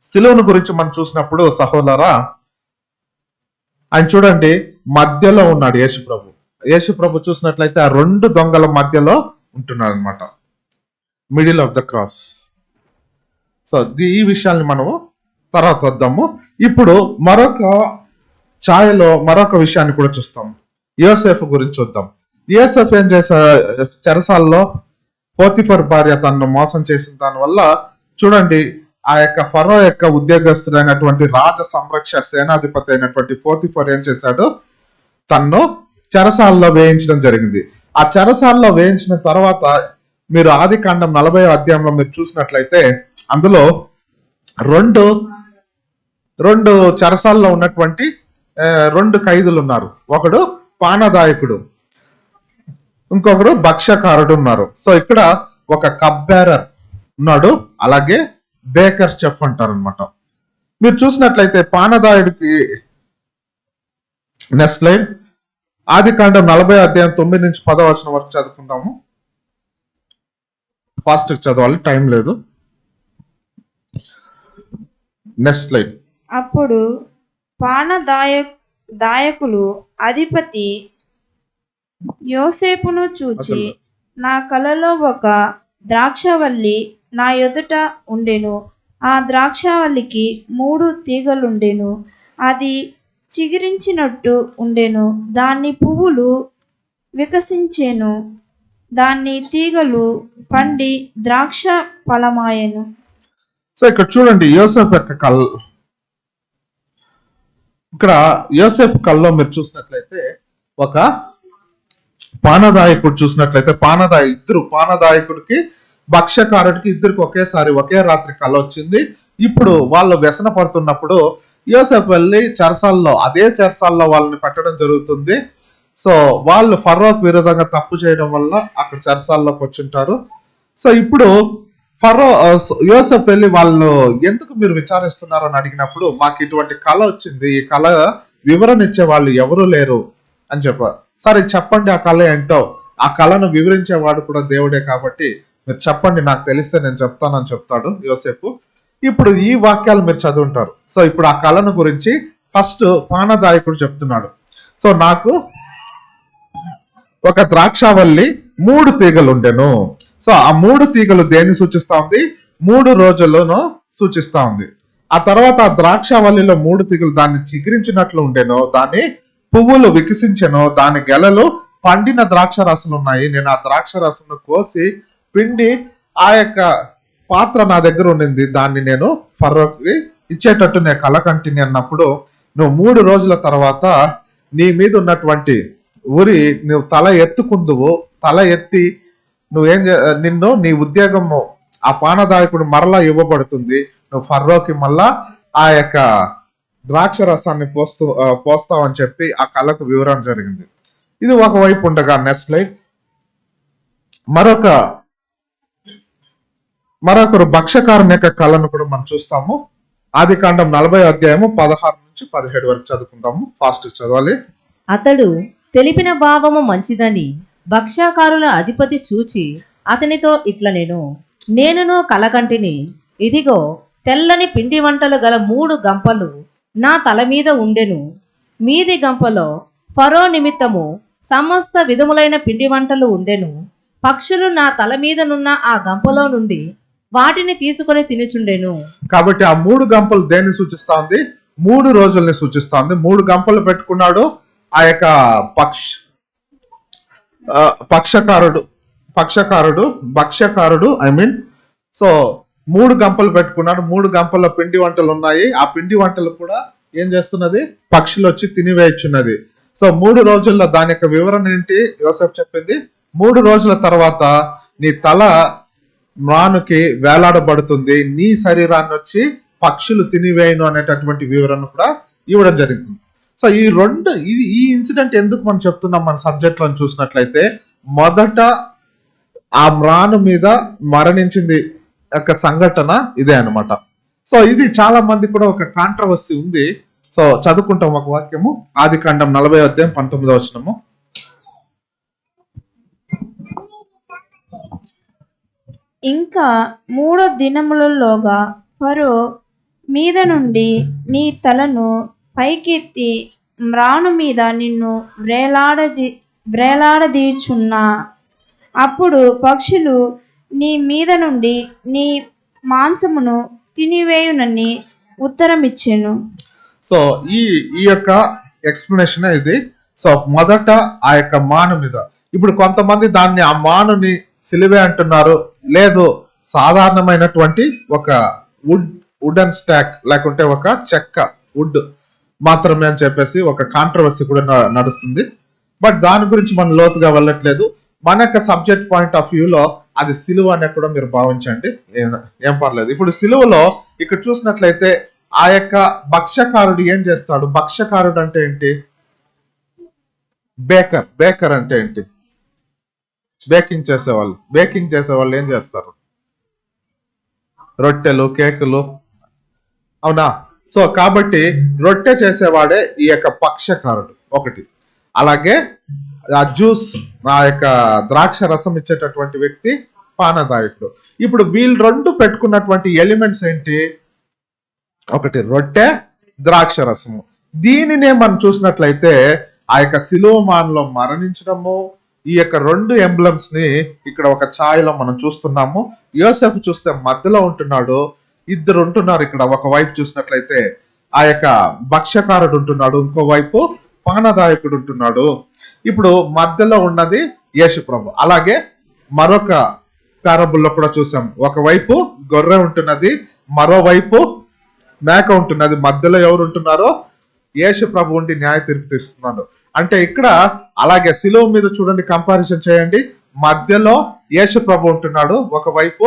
Speaker 1: సిలువను గురించి మనం చూసినప్పుడు సహోదరా, ఆయన చూడండి మధ్యలో ఉన్నాడు యేసు ప్రభు. యేసు ప్రభు చూసినట్లయితే ఆ రెండు దొంగల మధ్యలో ఉంటున్నాడు అనమాట, middle of the cross. So ఈ విషయాన్ని మనము తర్వాత వద్దాము. ఇప్పుడు మరొక ఛాయలో మరొక విషయాన్ని కూడా చూస్తాం. యోసేఫ్ గురించి చూద్దాం. యోసేఫ్ ఏం చేసా, చెరసాల్లో పోతిఫర్ భార్య తనను మోసం చేసిన దాని వల్ల చూడండి, ఆ యొక్క ఫరో యొక్క ఉద్యోగస్తుడైనటువంటి రాజ సంరక్ష సేనాధిపతి అయినటువంటి పోతిఫర్ ఏం చేశాడు, తన్ను చెరసాలలో వేయించడం జరిగింది. ఆ చెరసాలలో వేయించిన తర్వాత మీరు ఆదికాండం 40వ అధ్యాయంలో మీరు చూసినట్లయితే అందులో రెండు చెరసాల్లో ఉన్నటువంటి రెండు ఖైదులు ఉన్నారు. ఒకడు పానదాయకుడు, ఇంకొకరు భక్ష్యకారుడు ఉన్నారు. సో ఇక్కడ ఒక కప్ బేరర్ ఉన్నాడు, అలాగే బేకర్ చెఫ్ అంటారు అనమాట. మీరు చూసినట్లయితే పానదాయుడికి నెక్స్ట్ స్లైడ్. ఆదికాండం 40వ అధ్యాయం 9 నుంచి 10వ వచనం వరకు చదువుకుందాము. ఫాస్ట్ చదవాలి, టైం లేదు. Next slide.
Speaker 3: అప్పుడు దాయకులు అధిపతి యోసేపును చూచి, నా కలలో ఒక ద్రాక్షవల్లి నా ఎదుట ఉండెను. ఆ ద్రాక్షవల్లికి 3 తీగలుండెను. అది చిగిరించినట్టు ఉండెను. దాని పువ్వులు వికసించెను. దాని తీగలు పండి ద్రాక్ష ఫలమాయెను.
Speaker 1: సో ఇక్కడ చూడండి యోసేఫ్ యొక్క కళ్ళు. ఇక్కడ యోసేఫ్ కల్లో మీరు చూసినట్లయితే ఒక పానదాయకుడు చూసినట్లయితే పానదాయకుడికి భక్ష్యకారుడికి ఇద్దరికి ఒకేసారి ఒకే రాత్రి కళ వచ్చింది. ఇప్పుడు వాళ్ళు వ్యసన పడుతున్నప్పుడు యోసేఫ్ వెళ్ళి అదే చెరసాల్లో వాళ్ళని పెట్టడం జరుగుతుంది. సో వాళ్ళు ఫరోకు విరోధంగా తప్పు చేయడం వల్ల అక్కడ చెరసాల్లోకి వచ్చింటారు. సో ఇప్పుడు యోసేఫ్ వెళ్ళి వాళ్ళు ఎందుకు మీరు విచారిస్తున్నారు అని అడిగినప్పుడు, మాకు ఇటువంటి కళ వచ్చింది, ఈ కళ వివరణ ఇచ్చే వాళ్ళు ఎవరు లేరు అని చెప్పారు. సరే చెప్పండి ఆ కళ ఏంటో. ఆ కళను వివరించేవాడు కూడా దేవుడే కాబట్టి మీరు చెప్పండి, నాకు తెలిస్తే నేను చెప్తానని చెప్తాడు యోసేపు. ఇప్పుడు ఈ వాక్యాలు మీరు చదువుంటారు. సో ఇప్పుడు ఆ కళను గురించి ఫస్ట్ పానదాయకుడు చెప్తున్నాడు. సో నాకు ఒక ద్రాక్షావల్లి 3 తీగలు ఉండెను. సో ఆ 3 తీగలు దేన్ని సూచిస్తా ఉంది? 3 రోజులను సూచిస్తా ఉంది. ఆ తర్వాత ఆ ద్రాక్షావల్లిలో 3 తీగలు దాన్ని చిగురించినట్లు ఉండెను. దాని పువ్వులు వికసించెను. దాని గెలలు పండిన ద్రాక్ష రసాలు ఉన్నాయి. నేను ఆ ద్రాక్ష రసంను కోసి పిండి ఆ యొక్క పాత్ర నా దగ్గర ఉండింది, దాన్ని నేను ఫరోకి ఇచ్చేటట్టు నేను కల కంటిని అన్నప్పుడు, నువ్వు 3 రోజుల తర్వాత నీ మీద ఉన్నటువంటి ఊరి నువ్వు తల ఎత్తుకుందువు. తల ఎత్తి నిన్ను నీ ఉద్యోగము ఆ పానదాయకుడు మరలా ఇవ్వబడుతుంది. నువ్వు ఫరోకి మళ్ళా ఆ యొక్క ద్రాక్ష రసాన్ని పోస్తావని చెప్పి ఆ కళకు వివరణ జరిగింది. ఇది ఒకవైపు ఉండగా నెక్స్ట్ స్లైడ్. మరొకరు భక్ష్యకారుని యొక్క కళను కూడా మనం చూస్తాము. ఆదికాండం 40వ అధ్యాయము 16 నుంచి 17 వరకు చదువుకుందాము. ఫాస్ట్ చదవాలి.
Speaker 2: అతడు తెలిపిన భావము మంచిదని భక్ష్యకారుల అధిపతి చూచి అతనితో ఇట్లనెను, నేనును కలకంటిని, ఇదిగో తెల్లని పిండి వంటలు గల 3 గంపలు నా తల మీద ఉండెను. మీది గంపలో ఫరో నిమిత్తము సమస్త విధములైన పిండి వంటలు ఉండెను. పక్షులు నా తల మీదనున్న ఆ గంపలో నుండి వాటిని తీసుకొని తినుచుండెను.
Speaker 1: కాబట్టి ఆ 3 గంపలు దేన్ని సూచిస్తా ఉంది? 3 రోజుల్ని సూచిస్తా ఉంది. 3 గంపలు పెట్టుకున్నాడు ఆ యొక్క భక్ష్యకారుడు సో 3 గంపలు పెట్టుకున్నాడు. 3 గంపల్లో పిండి వంటలు ఉన్నాయి. ఆ పిండి వంటలు కూడా ఏం చేస్తున్నది? పక్షులు వచ్చి తినివేయుచున్నది. సో 3 రోజుల్లో దాని యొక్క వివరణ ఏంటి? యోసేపు చెప్పింది 3 రోజుల తర్వాత నీ తల మ్రానుకి వేలాడబడుతుంది, నీ శరీరాన్ని వచ్చి పక్షులు తినివేయను అనేటటువంటి వివరణ కూడా ఇవ్వడం జరిగింది. సో ఈ ఇన్సిడెంట్ ఎందుకు మనం చెప్తున్నాం మన సబ్జెక్ట్ లో చూసినట్లయితే, మొదట ఆ మ్రాను మీద మరణించింది యొక్క సంఘటన ఇదే అన్నమాట. సో ఇది చాలా మంది కూడా ఒక కాంట్రవర్సీ ఉంది. సో చదువుకుంటాం ఒక వాక్యము, ఆదికాండం 40:19.
Speaker 3: ఇంకా 3 దినములలోగా ఫరో మీద నుండి నీ తలను పైకెత్తి మ్రాను మీద నిన్ను వ్రేలాడదీచున్నా. అప్పుడు పక్షులు నీ మీద నుండి నీ మాంసమును తినివేయునని ఉత్తరమిచ్చాను.
Speaker 1: సో ఈ యొక్క ఎక్స్ప్లెనేషన్ ఇది. సో మొదట ఆ యొక్క మాను మీద, ఇప్పుడు కొంతమంది దాన్ని ఆ మానుని సిలువే అంటున్నారు, లేదు సాధారణమైనటువంటి ఒక వుడెన్ స్టాక్ లేకుంటే ఒక చెక్క వుడ్ మాత్రమే అని చెప్పేసి ఒక కాంట్రవర్సీ కూడా నడుస్తుంది. బట్ దాని గురించి మనం లోతుగా వెళ్ళట్లేదు. మన యొక్క సబ్జెక్ట్ పాయింట్ ఆఫ్ వ్యూలో అది సిలువ అనే కూడా మీరు భావించండి, ఏం పర్లేదు. ఇప్పుడు సిలువలో ఇక్కడ చూసినట్లయితే ఆ యొక్క భక్ష్యకారుడు ఏం చేస్తాడు? భక్ష్యకారుడు అంటే ఏంటి? బేకర్ అంటే ఏంటి? బేకింగ్ చేసేవాళ్ళు ఏం చేస్తారు? రొట్టెలు, కేకులు, అవునా? సో కాబట్టి రొట్టె చేసేవాడే ఈ యొక్క భక్ష్యకారుడు ఒకటి. అలాగే ఆ జ్యూస్, ఆ యొక్క ద్రాక్ష రసం ఇచ్చేటటువంటి వ్యక్తి పానదాయకుడు. ఇప్పుడు వీళ్ళు 2 పెట్టుకున్నటువంటి ఎలిమెంట్స్ ఏంటి? ఒకటి రొట్టె, ద్రాక్ష రసము. దీనినే మనం చూసినట్లయితే ఆ యొక్క సిలువ మాన్లో మరణించడము, ఈ యొక్క 2 ఎంబ్లమ్స్ ని ఇక్కడ ఒక ఛాయలో మనం చూస్తున్నాము. యోసేపు చూస్తే మధ్యలో ఉంటున్నాడు, 2 ఉంటున్నారు ఇక్కడ. ఒకవైపు చూసినట్లయితే ఆ యొక్క భక్ష్యకారుడు ఉంటున్నాడు, ఇంకోవైపు పానదాయకుడు ఉంటున్నాడు. ఇప్పుడు మధ్యలో ఉన్నది యేసు ప్రభు. అలాగే మరొక పారబుల్లో కూడా చూసాం, ఒకవైపు గొర్రె ఉంటున్నది, మరోవైపు మేక ఉంటున్నది. మధ్యలో ఎవరు ఉంటున్నారో? యేసు ప్రభు ఉండి న్యాయ తీర్పు తీస్తున్నాడు. అంటే ఇక్కడ అలాగే సిలువ మీద చూడండి, కంపారిజన్ చేయండి. మధ్యలో యేసు ప్రభు ఉంటున్నాడు, ఒకవైపు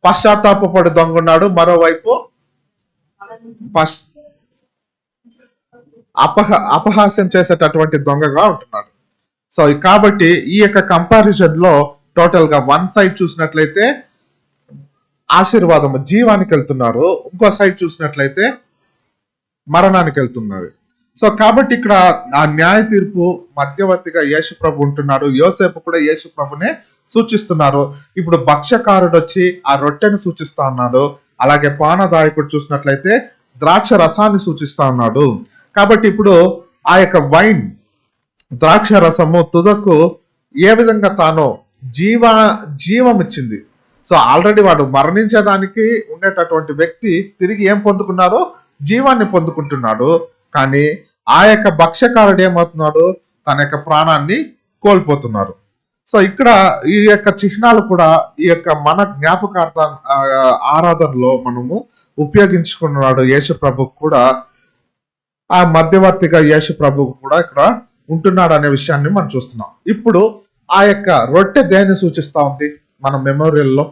Speaker 1: పశ్చాత్తాపపడు దొంగ ఉన్నాడు, మరోవైపు అపహాస్యం చేసేటటువంటి దొంగగా ఉంటున్నాడు. సో కాబట్టి ఈ యొక్క కంపారిజన్ లో టోటల్ గా వన్ సైడ్ చూసినట్లయితే ఆశీర్వాదము జీవానికి వెళ్తున్నారు, ఇంకో సైడ్ చూసినట్లయితే మరణానికి వెళ్తున్నారు. సో కాబట్టి ఇక్కడ ఆ న్యాయ తీర్పు మధ్యవర్తిగా యేసు ప్రభు ఉంటున్నాడు. యోసేపు కూడా యేసు ప్రభునే సూచిస్తున్నారు. ఇప్పుడు భక్ష్యకారుడు వచ్చి ఆ రొట్టెను సూచిస్తా ఉన్నాడు. అలాగే పానదాయకుడు చూసినట్లయితే ద్రాక్ష రసాన్ని సూచిస్తా ఉన్నాడు. కాబట్టి ఇప్పుడు ఆ యొక్క వైన్, ద్రాక్ష రసము తుదకు ఏ విధంగా తాను జీవం ఇచ్చింది. సో ఆల్రెడీ వాడు మరణించేదానికి ఉండేటటువంటి వ్యక్తి తిరిగి ఏం పొందుకున్నారో? జీవాన్ని పొందుకుంటున్నాడు. కానీ ఆ యొక్క భక్ష్యకారుడు ఏమవుతున్నాడు? తన యొక్క ప్రాణాన్ని కోల్పోతున్నారు. సో ఇక్కడ ఈ యొక్క చిహ్నాలు కూడా ఈ యొక్క మన జ్ఞాపకార్థ ఆరాధనలో మనము ఉపయోగించుకున్నాడు. యేసు ప్రభు కూడా ఆ మధ్యవర్తిగా యేసు ప్రభు కూడా ఇక్కడ ఉంటున్నాడు అనే విషయాన్ని మనం చూస్తున్నాం. ఇప్పుడు ఆ యొక్క రొట్టె దేన్ని సూచిస్తా ఉంది? మన మెమోరియల్లో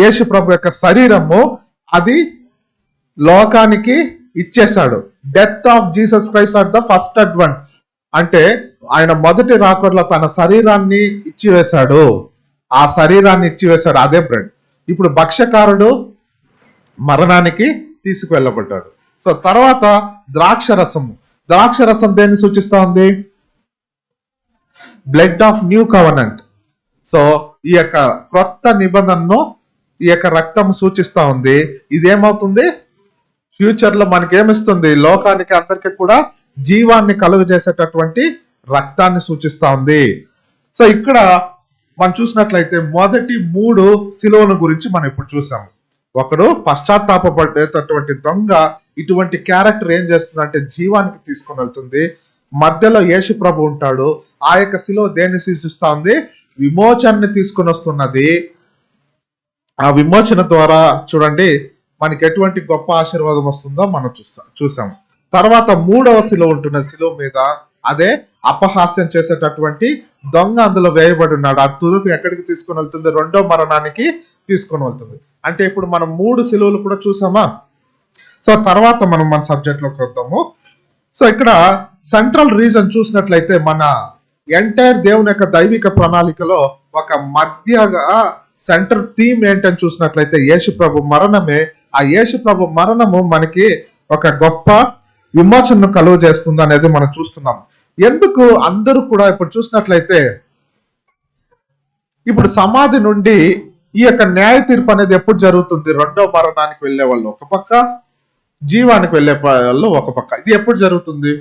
Speaker 1: యేసు ప్రభు యొక్క శరీరము అది లోకానికి ఇచ్చేశాడు. Death of Jesus Christ at the first advent అంటే ఆయన మొదటి రాకడలో తన శరీరాన్ని ఇచ్చివేశాడు. ఆ శరీరాన్ని ఇచ్చివేశాడు, అదే బ్రెడ్. ఇప్పుడు భక్ష్యకారుడు మరణానికి తీసుకువెళ్ళబడ్డాడు. సో తర్వాత ద్రాక్ష రసం దేన్ని సూచిస్తా ఉంది? Blood of new covenant. So ఈ యొక్క క్రొత్త నిబంధనను ఈ యొక్క రక్తం సూచిస్తా ఉంది. ఇదేమవుతుంది? ఫ్యూచర్ లో మనకేమిస్తుంది? లోకానికి అందరికీ కూడా జీవాన్ని కలుగజేసేటటువంటి రక్తాన్ని సూచిస్తా ఉంది. సో ఇక్కడ మనం చూసినట్లయితే మొదటి 3 శిలువల గురించి మనం ఇప్పుడు చూసాము. ఒకడు పశ్చాత్తాపపడేటటువంటి దొంగ, ఇటువంటి క్యారెక్టర్ ఏం చేస్తుందంటే జీవానికి తీసుకొని వెళ్తుంది. మధ్యలో యేసు ప్రభు ఉంటాడు. ఆ యొక్క శిలువ దేన్ని సూచిస్తా ఉంది? విమోచనని తీసుకొని వస్తున్నది. ఆ విమోచన ద్వారా చూడండి మనకి ఎటువంటి గొప్ప ఆశీర్వాదం వస్తుందో మనం చూసాం. తర్వాత 3వ శిలువ ఉంటున్న శిలువ మీద అదే అపహాస్యం చేసేటటువంటి దొంగ అందులో వేయబడి ఉన్నాడు. ఆ తుదుకు ఎక్కడికి తీసుకొని వెళ్తుంది? 2వ మరణానికి తీసుకొని వెళ్తుంది. అంటే ఇప్పుడు మనం 3 శిలువలు కూడా చూసామా? సో తర్వాత మనం మన సబ్జెక్ట్ లోకి వద్దాము. సో ఇక్కడ సెంట్రల్ రీజన్ చూసినట్లయితే మన ఎంటైర్ దేవుని యొక్క దైవిక ప్రణాళికలో ఒక మధ్యగా సెంటర్ థీమ్ ఏంటని చూసినట్లయితే యేసు ప్రభు మరణమే. ఆ యేసు ప్రభు మరణము మనకి ఒక గొప్ప విమోచనను కలుగ చేస్తుంది అనేది మనం చూస్తున్నాం. ఎందుకు అందరూ కూడా ఇప్పుడు చూసినట్లయితే ఇప్పుడు సమాధి నుండి ఈ యొక్క న్యాయ తీర్పు అనేది ఎప్పుడు జరుగుతుంది? 2వ మరణానికి వెళ్లే వాళ్ళు ఒక పక్క, జీవానికి వెళ్లే వాళ్ళు ఒక పక్క. ఇది ఎప్పుడు జరుగుతుంది?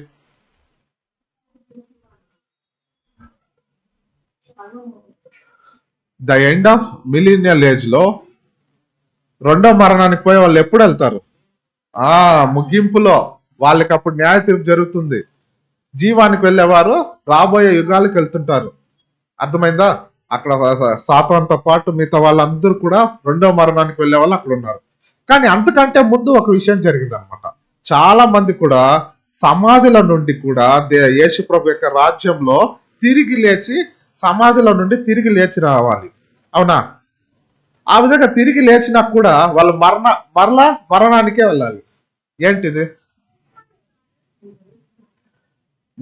Speaker 1: The end of millennial age లో 2వ మరణానికి పోయే వాళ్ళు ఎప్పుడు వెళ్తారు? ముగింపులో వాళ్ళకి అప్పుడు న్యాయ తీర్పు జరుగుతుంది. జీవానికి వెళ్ళేవారు రాబోయే యుగాలకు వెళ్తుంటారు. అర్థమైందా? అక్కడ సాతానుతో పాటు మిగతా వాళ్ళందరూ కూడా 2వ మరణానికి వెళ్లే వాళ్ళు అక్కడ ఉన్నారు. కానీ అంతకంటే ముందు ఒక విషయం జరిగింది అనమాట. చాలా మంది కూడా సమాధుల నుండి కూడా యేసు ప్రభు యొక్క రాజ్యంలో తిరిగి లేచి సమాధుల నుండి తిరిగి లేచి రావాలి. అవునా? ఆ విధంగా తిరిగి లేచినా కూడా వాళ్ళు మరలా మరణానికే వెళ్ళాలి. ఏంటిది?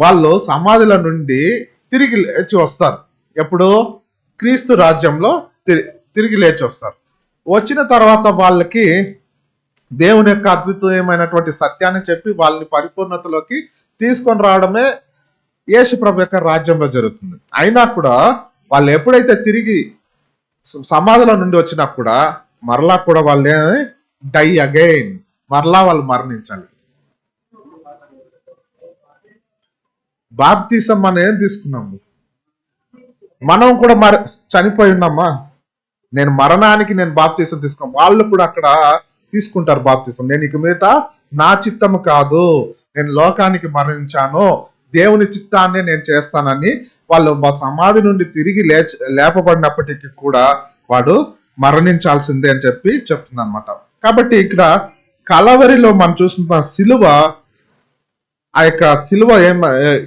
Speaker 1: వాళ్ళు సమాధుల నుండి తిరిగి లేచి వస్తారు. ఎప్పుడు? క్రీస్తు రాజ్యంలో తిరిగి లేచి వస్తారు. వచ్చిన తర్వాత వాళ్ళకి దేవుని యొక్క అద్భుతమైనటువంటి సత్యాన్ని చెప్పి వాళ్ళని పరిపూర్ణతలోకి తీసుకొని రావడమే యేసు ప్రభు యొక్క రాజ్యంలో జరుగుతుంది. అయినా కూడా వాళ్ళు ఎప్పుడైతే తిరిగి సమాధుల నుండి వచ్చినా కూడా మరలా కూడా వాళ్ళే డై అగైన్, మరలా వాళ్ళు మరణించాలి. బాప్తిసం మనం ఏం తీసుకున్నాము? మనం కూడా చనిపోయి ఉన్నామా? నేను మరణానికి బాప్తిసం తీసుకున్నాం. వాళ్ళు కూడా అక్కడ తీసుకుంటారు బాప్తిసం. నేను ఇక మీదట నా చిత్తము కాదు, నేను లోకానికి మరణించాను, దేవుని చిత్తాన్ని నేను చేస్తానని వాళ్ళు మా సమాధి నుండి తిరిగి లేపబడినప్పటికీ కూడా వాడు మరణించాల్సిందే అని చెప్తుంది అనమాట. కాబట్టి ఇక్కడ కలవరిలో మనం చూసిన సిలువ, ఆ యొక్క సిలువ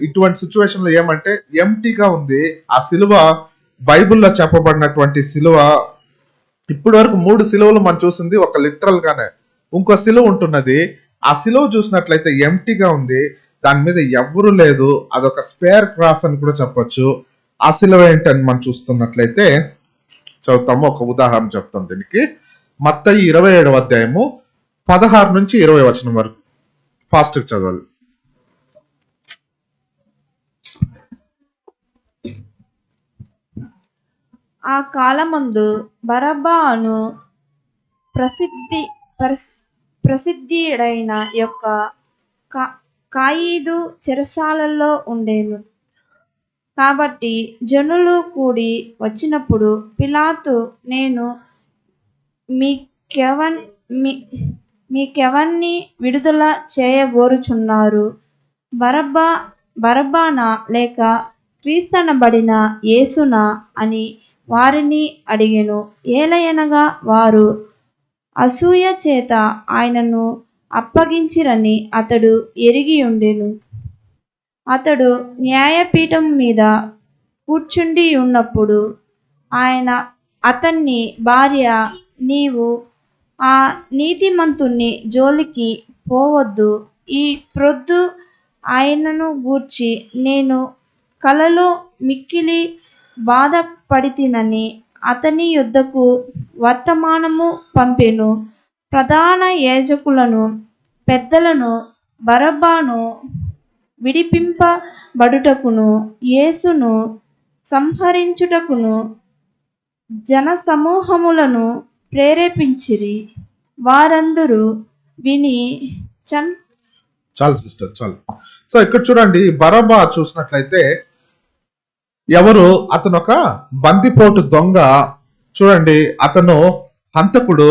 Speaker 1: ఇటువంటి సిచ్యువేషన్ లో ఏమంటే ఎంటీగా ఉంది. ఆ సిలువ బైబిల్లో చెప్పబడినటువంటి సిలువ ఇప్పటి వరకు 3 సిలువలు మనం చూసింది ఒక లిటరల్ గానే. ఇంకో సిలువ ఉంటున్నది. ఆ సిలువ చూసినట్లయితే ఎంటీగా ఉంది, దాని మీద ఎవ్వరు లేదు. అదొక స్పేర్ క్రాస్ అని కూడా చెప్పొచ్చు. ఆ సిలువ ఏంటని మనం చూస్తున్నట్లయితే చదువుతాము. ఒక ఉదాహరణ చెప్తాం దీనికి. మత్తయి 27వ అధ్యాయము 16 నుంచి 20 వచనం వరకు ఫాస్ట్ చదవాలి.
Speaker 3: ఆ కాలమందు బరబ్బా అను ప్రసిద్ధుడైన యొక్క కాయిదు చెరసాలలో ఉండేను. కాబట్టి జనులు కూడి వచ్చినప్పుడు పిలాతు, నేను మీకెవన్ని విడుదల చేయగోరుచున్నారు? బరబ్బానా లేక క్రీస్తనబడిన యేసునా అని వారిని అడిగెను. ఏలయనగా వారు అసూయ చేత ఆయనను అప్పగించిరని అతడు ఎరిగి ఉండెను. అతడు న్యాయపీఠం మీద కూర్చుండి ఉన్నప్పుడు ఆయన అతన్ని భార్య, నీవు ఆ నీతిమంతుని జోలికి పోవద్దు. ఈ ప్రొద్దు ఆయనను గూర్చి నేను కలలో మిక్కిలి బాధపడితినని అతని యొద్దకు వర్తమానము పంపెను. ప్రధాన యాజకులను పెద్దలను బరబ్బాను విడిపింపబడుటకును యేసును సంహరించుటకును జనసమూహములను ప్రేరేపించిరి. వారందరూ విని
Speaker 1: చాలు సిస్టర్, చాలు. సో ఇక్కడ చూడండి, బరబ్బా చూసినట్లయితే అతను ఒక బందిపోటు దొంగ. చూడండి, అతను హంతకుడు,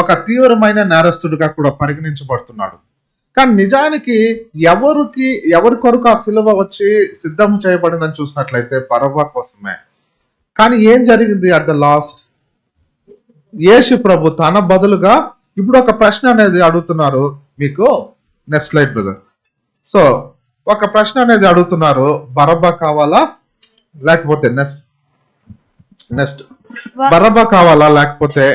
Speaker 1: ఒక తీవ్రమైన నేరస్తుడిగా కూడా పరిగణించబడుతున్నాడు. కానీ నిజానికి ఎవరి కొరకు ఆ సిలువ వచ్చి సిద్ధం చేయబడిందని చూసినట్లయితే బరబ్బా కోసమే. కానీ ఏం జరిగింది అట్ ద లాస్ట్? యేసు ప్రభు తన బదులుగా ఇప్పుడు ఒక ప్రశ్న అనేది అడుగుతున్నారు మీకు. Next slide brother. సో ఒక ప్రశ్న అనేది అడుగుతున్నారు, బరబ్బా కావాలా లేకపోతే నెక్స్ట్ బరబ్బా కావాలా లేకపోతే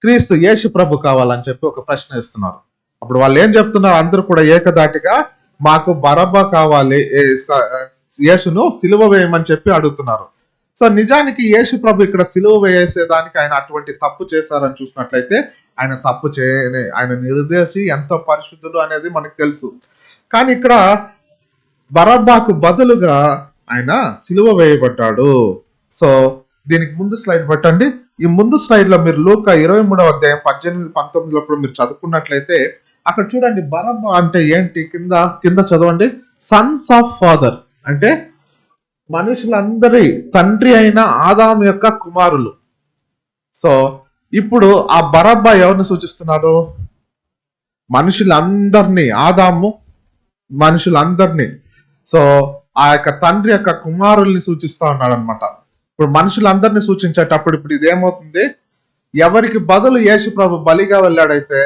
Speaker 1: క్రీస్తు యేసు ప్రభు కావాలని చెప్పి ఒక ప్రశ్న ఇస్తున్నారు. అప్పుడు వాళ్ళు ఏం చెప్తున్నారు? అందరూ కూడా ఏకదాటిగా మాకు బరబ్బా కావాలి, యేసును సిలువ వేయమని చెప్పి అడుగుతున్నారు. సో నిజానికి యేసు ప్రభు ఇక్కడ సిలువ వేసేదానికి ఆయన అటువంటి తప్పు చేశారని చూసినట్లయితే ఆయన తప్పు చేయని, ఆయన నిర్దేశి ఎంతో పరిశుద్ధుడు అనేది మనకు తెలుసు. కానీ ఇక్కడ బరబ్బాకు బదులుగా ఆయన సిలువ వేయబడ్డాడు. సో దీనికి ముందు స్లైడ్ పెట్టండి. ఈ ముందు స్లైడ్ లో మీరు లూకా 23వ అధ్యాయం 18-19 కూడా మీరు చదువుకున్నట్లయితే అక్కడ చూడండి, బరబ్బా అంటే ఏంటి? కింద చదవండి. సన్స్ ఆఫ్ ఫాదర్ అంటే మనుషులందరి తండ్రి అయిన ఆదాము యొక్క కుమారులు. సో ఇప్పుడు ఆ బరబ్బా ఎవరిని సూచిస్తున్నారు? మనుషులందరినీ, ఆదాము మనుషులందరినీ, సో ఆ యొక్క తండ్రి యొక్క కుమారుల్ని సూచిస్తా ఉన్నాడు అనమాట. ఇప్పుడు మనుషులందరినీ సూచించేటప్పుడు ఇప్పుడు ఇదేమవుతుంది? ఎవరికి బదులు యేసు ప్రభు బలిగా వెళ్ళాడైతే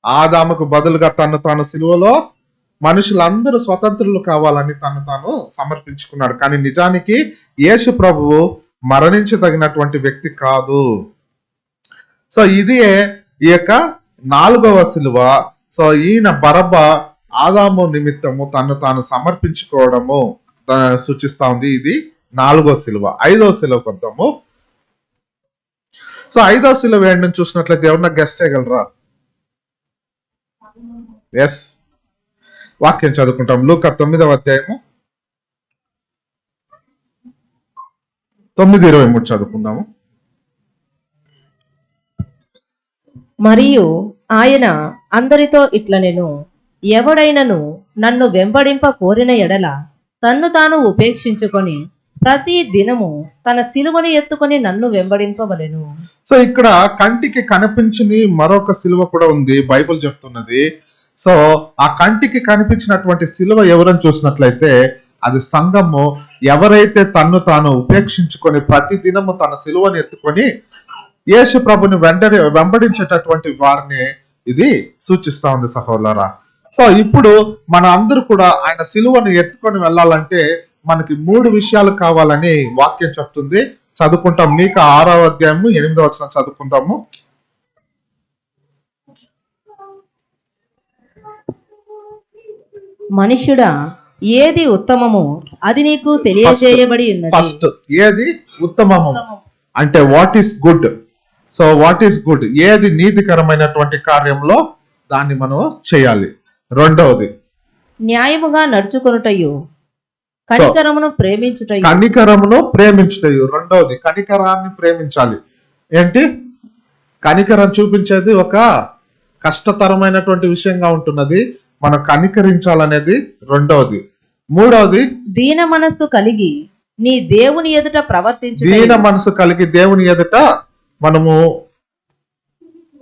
Speaker 1: ఆదాముకు బదులుగా తాను సిలువలో మనుషులందరూ స్వతంత్రులు కావాలని తాను సమర్పించుకున్నాడు. కానీ నిజానికి యేసు ప్రభువు మరణించదగినటువంటి వ్యక్తి కాదు. సో ఇది ఈ యొక్క 4వ సిలువ. సో ఈయన బరబ్బా ఆదాము నిమిత్తము తాను సమర్పించుకోవడము సూచిస్తా ఉంది. ఇది 4వ సిలువ. 5వ సిలువకు వద్దాము. సో 5వ సిలువ ఏంటని చూసినట్లయితే ఎవరన్నా గెస్ట్ చేయగలరా? ఎస్, వాక్యం చదువుకుంటాం. లూకా 9వ అధ్యాయము 9:23 చదువుకుందాము.
Speaker 2: మరియు ఆయన అందరితో ఇట్లనెను, ఎవడైనను నన్ను వెంబడింప కోరిన ఎడల తన్ను తాను ఉపేక్షించుకొని ప్రతి దినము తన సిలువను ఎత్తుకొని నన్ను వెంబడింపవలెను.
Speaker 1: సో ఇక్కడ కంటికి కనిపించని మరొక సిలువ కూడా ఉంది, బైబిల్ చెప్తున్నది. సో ఆ కంటికి కనిపించినటువంటి సిలువ ఎవరని చూసినట్లయితే అది సంఘము. ఎవరైతే తాను ఉపేక్షించుకొని ప్రతి దినము తన సిలువను ఎత్తుకొని యేసు ప్రభుని వెంబడించేటటువంటి వారిని ఇది సూచిస్తా ఉంది సహోదరా. సో ఇప్పుడు మన అందరూ కూడా ఆయన సిలువను ఎత్తుకొని వెళ్ళాలంటే మనకి 3 విషయాలు కావాలని వాక్యం చెప్తుంది. చదువుకుంటాం. మీకా 6వ అధ్యాయము 8వ వచనం చదువుకుందాము.
Speaker 2: మనుష్యుడా, ఏది ఉత్తమము అది నీకు తెలియజేయబడి ఉన్నది.
Speaker 1: ఫస్ట్ ఏది ఉత్తమము అంటే what is good. So what is good, ఏది నీతికరమైనటువంటి కార్యంలో దాన్ని మనం చేయాలి. రెండవది
Speaker 2: న్యాయముగా నడుచుకొనుటయు కనికరమును
Speaker 1: ప్రేమించుటయు. రెండవది కనికరాన్ని ప్రేమించాలి. ఏంటి కనికరం చూపించేది? ఒక కష్టతరమైనటువంటి విషయంగా ఉంటున్నది, మనం కనికరించాలనేది రెండవది. మూడవది
Speaker 2: దీన మనస్సు కలిగి నీ దేవుని ఎదుట ప్రవర్తించు.
Speaker 1: దీన మనసు కలిగి దేవుని ఎదుట మనము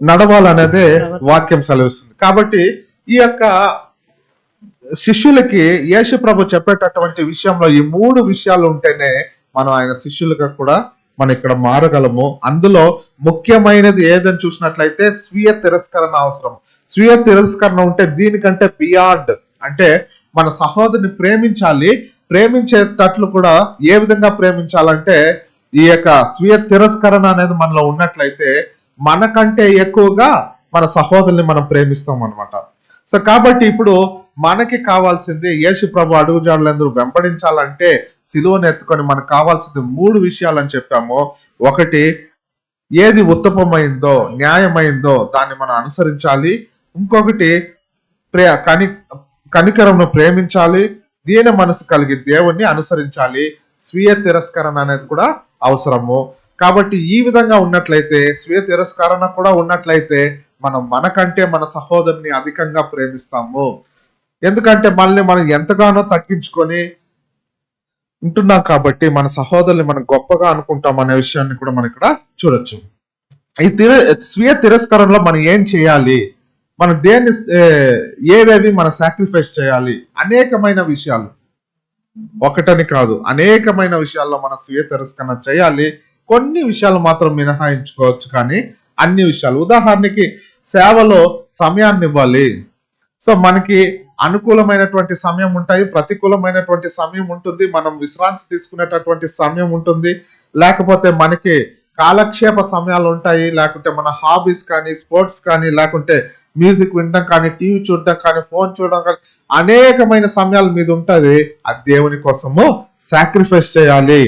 Speaker 1: నడవాలనేదే వాక్యం సెలవిస్తుంది. కాబట్టి ఈ యొక్క శిష్యులకి యేసు ప్రభు చెప్పేటటువంటి విషయంలో ఈ 3 విషయాలు ఉంటేనే మనం ఆయన శిష్యులుగా కూడా మనం ఇక్కడ మారగలము. అందులో ముఖ్యమైనది ఏదని చూసినట్లయితే స్వీయ తిరస్కరణ అవసరం. స్వీయ తిరస్కరణ ఉంటే దీనికంటే బియాండ్, అంటే మన సహోదరుని ప్రేమించాలి. ప్రేమించేటట్లు కూడా ఏ విధంగా ప్రేమించాలంటే ఈ యొక్క స్వీయ తిరస్కరణ అనేది మనలో ఉన్నట్లయితే మనకంటే ఎక్కువగా మన సహోదరుని మనం ప్రేమిస్తాం అన్నమాట. సో కాబట్టి ఇప్పుడు మనకి కావాల్సింది యేసు ప్రభు అడుగుజాడలందరూ వెంబడించాలంటే సిలువను ఎత్తుకొని మనకు కావాల్సింది 3 విషయాలని చెప్పాము. ఒకటి, ఏది ఉత్తమమైందో న్యాయమైందో దాన్ని మనం అనుసరించాలి. ఇంకొకటి కనికరంను ప్రేమించాలి. దీన మనసు కలిగి దేవుణ్ణి అనుసరించాలి. స్వీయ తిరస్కరణ అనేది కూడా అవసరము. కాబట్టి ఈ విధంగా ఉన్నట్లయితే, స్వీయ తిరస్కరణ కూడా ఉన్నట్లయితే, మనం మనకంటే మన సహోదరుని అధికంగా ప్రేమిస్తాము. ఎందుకంటే మనల్ని మనం ఎంతగానో తగ్గించుకొని ఉంటున్నాం కాబట్టి మన సహోదరుని మనం గొప్పగా అనుకుంటాం అనే విషయాన్ని కూడా మనం ఇక్కడ చూడొచ్చు. ఈ స్వీయ తిరస్కరణలో మనం ఏం చేయాలి, మనం దేన్ని ఏవేవి మనం సాక్రిఫైస్ చేయాలి, అనేకమైన విషయాలు, ఒకటని కాదు అనేకమైన విషయాల్లో మన స్వీయ తిరస్కరణ చేయాలి. కొన్ని విషయాలు మాత్రం మినహాయించుకోవచ్చు, కానీ అన్ని విషయాలు, ఉదాహరణకి సేవలో సమయాన్ని ఇవ్వాలి. సో మనకి అనుకూలమైనటువంటి సమయం ఉంటాయి, ప్రతికూలమైనటువంటి సమయం ఉంటుంది, మనం విశ్రాంతి తీసుకునేటటువంటి సమయం ఉంటుంది, లేకపోతే మనకి కాలక్షేప సమయాలు ఉంటాయి, లేకుంటే మన హాబీస్ కానీ, స్పోర్ట్స్ కానీ, లేకుంటే మ్యూజిక్ వినడం కానీ, టీవీ చూడడం కానీ, ఫోన్ చూడడం కానీ, అనేకమైన సమయాల మీద ఉంటుంది. అది దేవుని కోసము సాక్రిఫైస్ చేయాలి.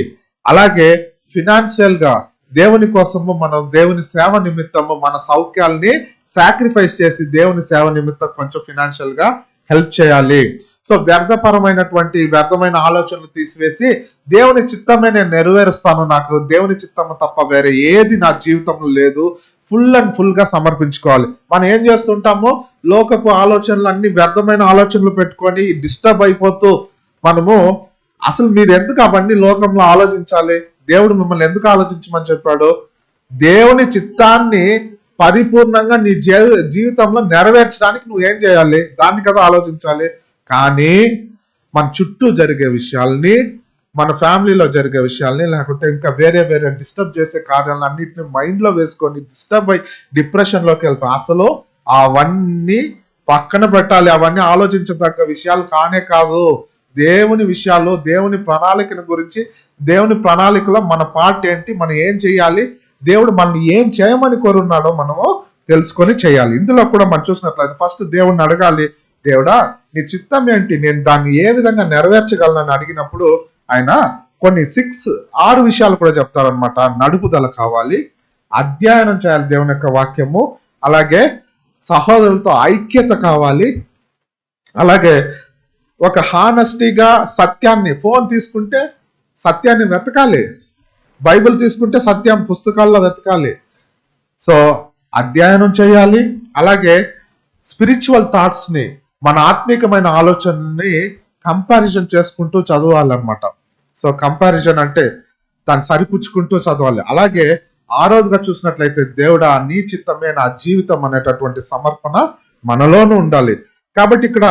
Speaker 1: అలాగే ఫినాన్షియల్ గా దేవుని కోసము మనం దేవుని సేవ నిమిత్తము మన సౌఖ్యాల్ని సాక్రిఫైస్ చేసి దేవుని సేవ నిమిత్తం కొంచెం ఫినాన్షియల్ గా హెల్ప్ చేయాలి. సో వ్యర్థమైన ఆలోచనలు తీసివేసి దేవుని చిత్తమే నేను నెరవేరుస్తాను, నాకు దేవుని చిత్తము తప్ప వేరే ఏది నా జీవితంలో లేదు, ఫుల్ అండ్ ఫుల్ గా సమర్పించుకోవాలి. మనం ఏం చేస్తుంటామో లోకపు ఆలోచనలు అన్ని వ్యర్థమైన ఆలోచనలు పెట్టుకొని డిస్టర్బ్ అయిపోతూ మనము, అసలు మీరు ఎందుకు అవన్నీ లోకంలో ఆలోచించాలి, దేవుడు మిమ్మల్ని ఎందుకు ఆలోచించమని చెప్పాడు? దేవుని చిత్తాన్ని పరిపూర్ణంగా నీ జీవితంలో నెరవేర్చడానికి నువ్వు ఏం చేయాలి, దాన్ని కదా ఆలోచించాలి. కానీ మన చుట్టూ జరిగే విషయాల్ని, మన ఫ్యామిలీలో జరిగే విషయాల్ని, లేకుంటే ఇంకా వేరే డిస్టర్బ్ చేసే కార్యాలను అన్నింటినీ మైండ్ లో వేసుకొని డిస్టర్బ్ అయి డిప్రెషన్ లోకి వెళ్తాం. అసలు అవన్నీ పక్కన పెట్టాలి, అవన్నీ ఆలోచించదగ్గ విషయాలు కానే కాదు. దేవుని విషయాలు, దేవుని ప్రణాళికను గురించి, దేవుని ప్రణాళికలో మన పార్ట్ ఏంటి, మనం ఏం చేయాలి, దేవుడు మనల్ని ఏం చేయమని కోరున్నాడో మనము తెలుసుకొని చేయాలి. ఇందులో కూడా మనం చూసినట్లయితే ఫస్ట్ దేవుడిని అడగాలి, దేవుడా నీ చిత్తం ఏంటి, నేను దాన్ని ఏ విధంగా నెరవేర్చగలనని అడిగినప్పుడు ఆయన కొన్ని 6 విషయాలు కూడా చెప్తారనమాట. నడుపుదల కావాలి, అధ్యయనం చేయాలి దేవుని యొక్క వాక్యము, అలాగే సహోదరులతో ఐక్యత కావాలి, అలాగే ఒక హానెస్టీగా సత్యాన్ని, ఫోన్ తీసుకుంటే సత్యాన్ని వెతకాలి, బైబిల్ తీసుకుంటే సత్యం పుస్తకాల్లో వెతకాలి. సో అధ్యయనం చేయాలి, అలాగే స్పిరిచువల్ థాట్స్ ని, మన ఆత్మీకమైన ఆలోచనని కంపారిజన్ చేసుకుంటూ చదవాలన్నమాట. సో కంపారిజన్ అంటే దాన్ని సరిపుచ్చుకుంటూ చదవాలి. అలాగే 6వదిగా చూసినట్లయితే దేవుడా నీ చిత్తమే నా జీవితం అనేటటువంటి సమర్పణ మనలోనూ ఉండాలి. కాబట్టి ఇక్కడ